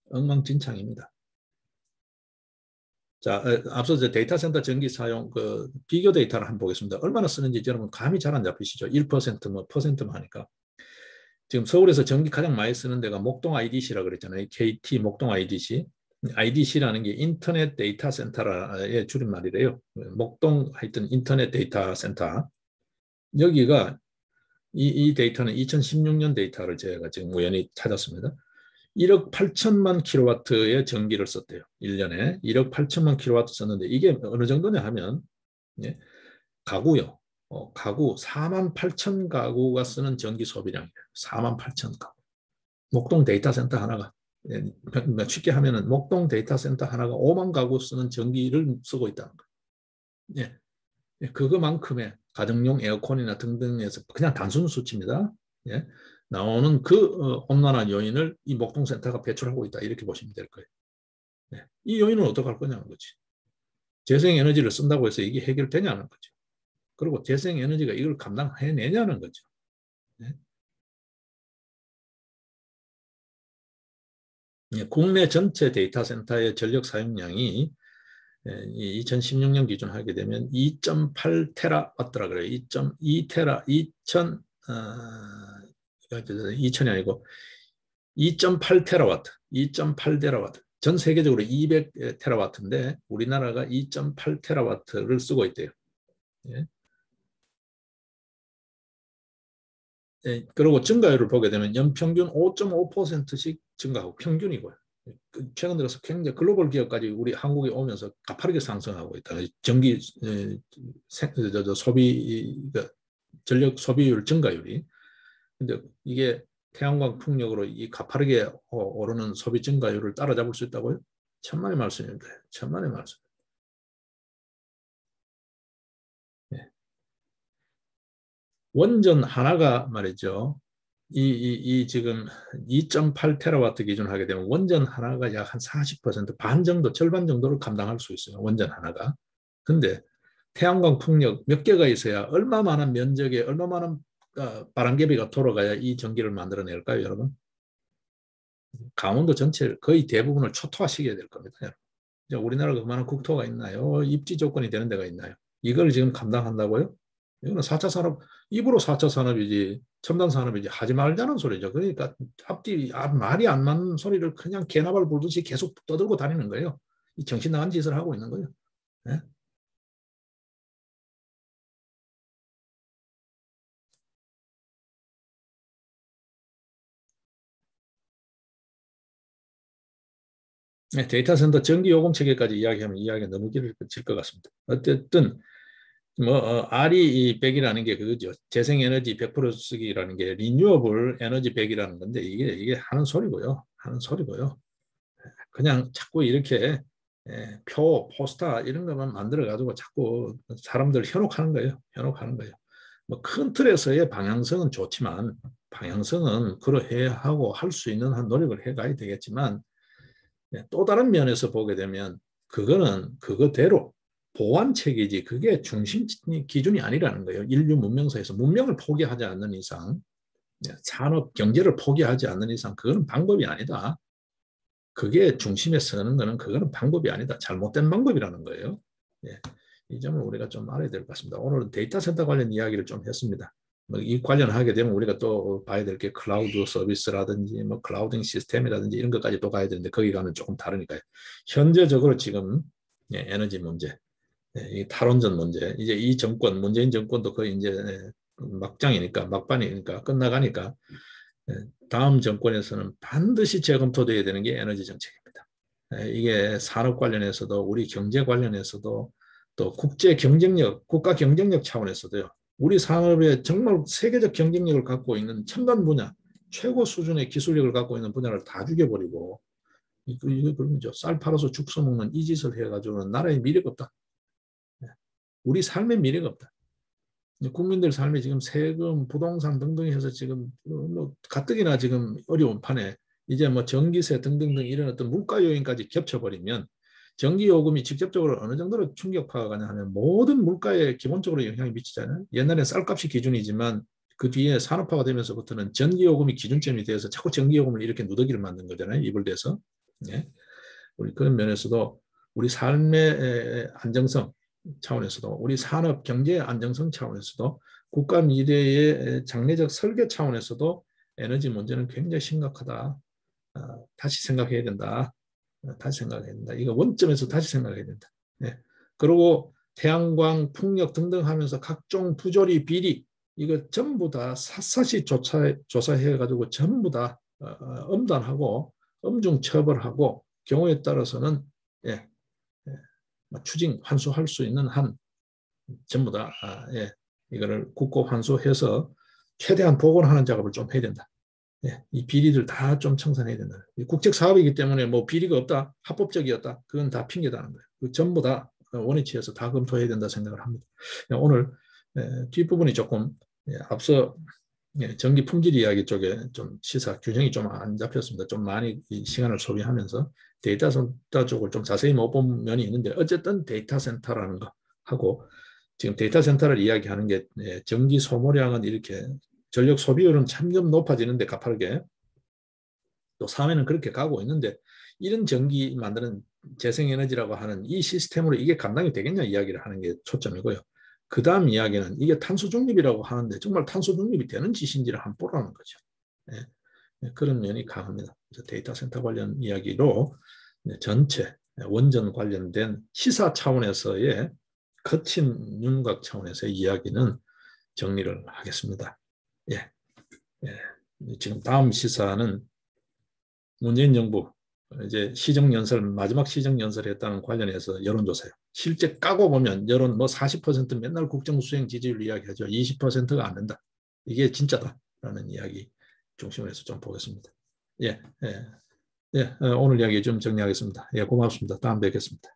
엉망진창입니다. 자, 앞서 데이터 센터 전기 사용 그 비교 데이터를 한번 보겠습니다. 얼마나 쓰는지 여러분 감이 잘 안 잡히시죠? 1% 뭐 퍼센트만 하니까. 지금 서울에서 전기 가장 많이 쓰는 데가 목동 IDC라고 그랬잖아요. KT 목동 IDC. IDC라는 게 인터넷 데이터 센터의 줄임말이래요. 목동 하여튼 인터넷 데이터 센터. 여기가 이 데이터는 2016년 데이터를 제가 지금 우연히 찾았습니다. 1억 8천만 킬로와트의 전기를 썼대요. 1년에 1억 8천만 킬로와트 썼는데 이게 어느 정도냐 하면 예, 가구요. 가구 4만 8천 가구가 쓰는 전기 소비량이에요. 4만 8천 가구. 목동 데이터 센터 하나가 예, 쉽게 하면은 목동 데이터 센터 하나가 5만 가구 쓰는 전기를 쓰고 있다는 거예요. 예, 그거만큼의 가정용 에어컨이나 등등에서 그냥 단순 수치입니다. 예, 나오는 그 온난화 요인을 이 목동센터가 배출하고 있다. 이렇게 보시면 될 거예요. 네. 이 요인은 어떻게 할 거냐는 거지. 재생에너지를 쓴다고 해서 이게 해결되냐는 거죠. 그리고 재생에너지가 이걸 감당해내냐는 거죠. 네. 국내 전체 데이터 센터의 전력 사용량이 2016년 기준 하게 되면 2.8테라와트라 그래요. 2.2테라, 2000이 아니고 2.8테라와트, 2.8테라와트. 전 세계적으로 200테라와트인데 우리나라가 2.8테라와트를 쓰고 있대요. 예. 예, 그리고 증가율을 보게 되면 연평균 5.5%씩 증가하고 평균이고요. 최근 들어서 굉장히 글로벌 기업까지 우리 한국에 오면서 가파르게 상승하고 있다. 전기 소비 전력 소비율 증가율이. 근데 이게 태양광 풍력으로 이 가파르게 오르는 소비 증가율을 따라잡을 수 있다고요? 천만의 말씀입니다. 천만의 말씀. 네. 원전 하나가 말이죠. 이 지금 2.8테라와트 기준 하게 되면 원전 하나가 약 한 40%, 반 정도, 절반 정도를 감당할 수 있어요. 원전 하나가. 근데 태양광 풍력 몇 개가 있어야 얼마만한 면적에 얼마만한 바람개비가 돌아가야 이 전기를 만들어낼까요, 여러분? 강원도 전체를 거의 대부분을 초토화시켜야 될 겁니다. 여러분. 우리나라가 그만한 국토가 있나요? 입지 조건이 되는 데가 있나요? 이걸 지금 감당한다고요? 이거는 4차 산업, 입으로 4차 산업이지 첨단 산업이지 하지 말자는 소리죠. 그러니까 앞뒤 말이 안 맞는 소리를 그냥 개나발 불듯이 계속 떠들고 다니는 거예요. 이 정신 나간 짓을 하고 있는 거예요. 네? 네, 데이터 센터 전기 요금 체계까지 이야기하면 이야기가 너무 길어질 것 같습니다. 어쨌든 뭐 RE 100이라는 게 그거죠. 재생에너지 100% 쓰기라는 게 리뉴어블 에너지 100이라는 건데 이게 하는 소리고요. 하는 소리고요. 그냥 자꾸 이렇게 표, 포스터 이런 것만 만들어 가지고 자꾸 사람들 현혹하는 거예요. 현혹하는 거예요. 뭐 큰 틀에서의 방향성은 좋지만 방향성은 그러해야 하고 할 수 있는 한 노력을 해가야 되겠지만 또 다른 면에서 보게 되면 그거는 그거대로 보완책이지 그게 중심 기준이 아니라는 거예요. 인류 문명사에서 문명을 포기하지 않는 이상 산업 경제를 포기하지 않는 이상 그거는 방법이 아니다. 그게 중심에 서는 거는 그거는 방법이 아니다. 잘못된 방법이라는 거예요. 예. 이 점을 우리가 좀 알아야 될 것 같습니다. 오늘은 데이터 센터 관련 이야기를 좀 했습니다. 이 관련하게 되면 우리가 또 봐야 될 게 클라우드 서비스라든지 뭐 클라우딩 시스템이라든지 이런 것까지 또 가야 되는데 거기 가면 조금 다르니까요. 현재적으로 지금 에너지 문제, 이 탈원전 문제, 이제 이 정권, 문재인 정권도 거의 이제 막장이니까 막판이니까 끝나가니까 다음 정권에서는 반드시 재검토돼야 되는 게 에너지 정책입니다. 이게 산업 관련해서도 우리 경제 관련해서도 또 국제 경쟁력, 국가 경쟁력 차원에서도요. 우리 산업에 정말 세계적 경쟁력을 갖고 있는 첨단 분야, 최고 수준의 기술력을 갖고 있는 분야를 다 죽여버리고 이거 그러죠. 쌀 팔아서 죽 써먹는 이 짓을 해가지고는 나라의 미래가 없다. 우리 삶의 미래가 없다. 국민들 삶이 지금 세금, 부동산 등등 해서 지금 뭐 가뜩이나 지금 어려운 판에 이제 뭐 전기세 등등등 이런 어떤 물가 요인까지 겹쳐버리면 전기요금이 직접적으로 어느 정도로 충격파가 가냐 하면 모든 물가에 기본적으로 영향이 미치잖아요. 옛날에 쌀값이 기준이지만 그 뒤에 산업화가 되면서부터는 전기요금이 기준점이 되어서 자꾸 전기요금을 이렇게 누더기를 만든 거잖아요. 입을 대서. 예. 우리 그런 면에서도 우리 삶의 안정성 차원에서도 우리 산업 경제의 안정성 차원에서도 국가 미래의 장래적 설계 차원에서도 에너지 문제는 굉장히 심각하다. 다시 생각해야 된다. 다시 생각해야 된다. 이거 원점에서 다시 생각해야 된다. 네. 그리고 태양광, 풍력 등등 하면서 각종 부조리, 비리 이거 전부 다 샅샅이 조사해가지고 전부 다 엄단하고 엄중 처벌하고 경우에 따라서는 예, 추징 환수할 수 있는 한 전부 다 예, 이거를 국고 환수해서 최대한 복원하는 작업을 좀 해야 된다. 예, 이 비리들 다 좀 청산해야 된다. 국책 사업이기 때문에 뭐 비리가 없다, 합법적이었다, 그건 다 핑계다는 거예요. 그 전부 다 원위치해서 다 검토해야 된다 생각을 합니다. 오늘 뒷부분이 조금 앞서 예, 전기 품질 이야기 쪽에 좀 시사 균형이 좀 안 잡혔습니다. 좀 많이 이 시간을 소비하면서 데이터 센터 쪽을 좀 자세히 못 본 면이 있는데 어쨌든 데이터 센터라는 거 하고 지금 데이터 센터를 이야기하는 게 예, 전기 소모량은 이렇게 전력 소비율은 점점 높아지는데 가파르게 또 사회는 그렇게 가고 있는데 이런 전기 만드는 재생에너지라고 하는 이 시스템으로 이게 감당이 되겠냐 이야기를 하는 게 초점이고요. 그 다음 이야기는 이게 탄소 중립이라고 하는데 정말 탄소 중립이 되는 짓인지를 한번 보라는 거죠. 예, 그런 면이 강합니다. 데이터 센터 관련 이야기로 전체 원전 관련된 시사 차원에서의 거친 윤곽 차원에서의 이야기는 정리를 하겠습니다. 예, 예. 지금 다음 시사는 문재인 정부 이제 시정연설 마지막 시정연설을 했다는 관련해서 여론조사요. 실제 까고 보면 여론 뭐 40% 맨날 국정수행 지지율 이야기하죠. 20%가 안 된다. 이게 진짜다라는 이야기 중심으로 해서 좀 보겠습니다. 예, 예, 예, 오늘 이야기 좀 정리하겠습니다. 예, 고맙습니다. 다음 뵙겠습니다.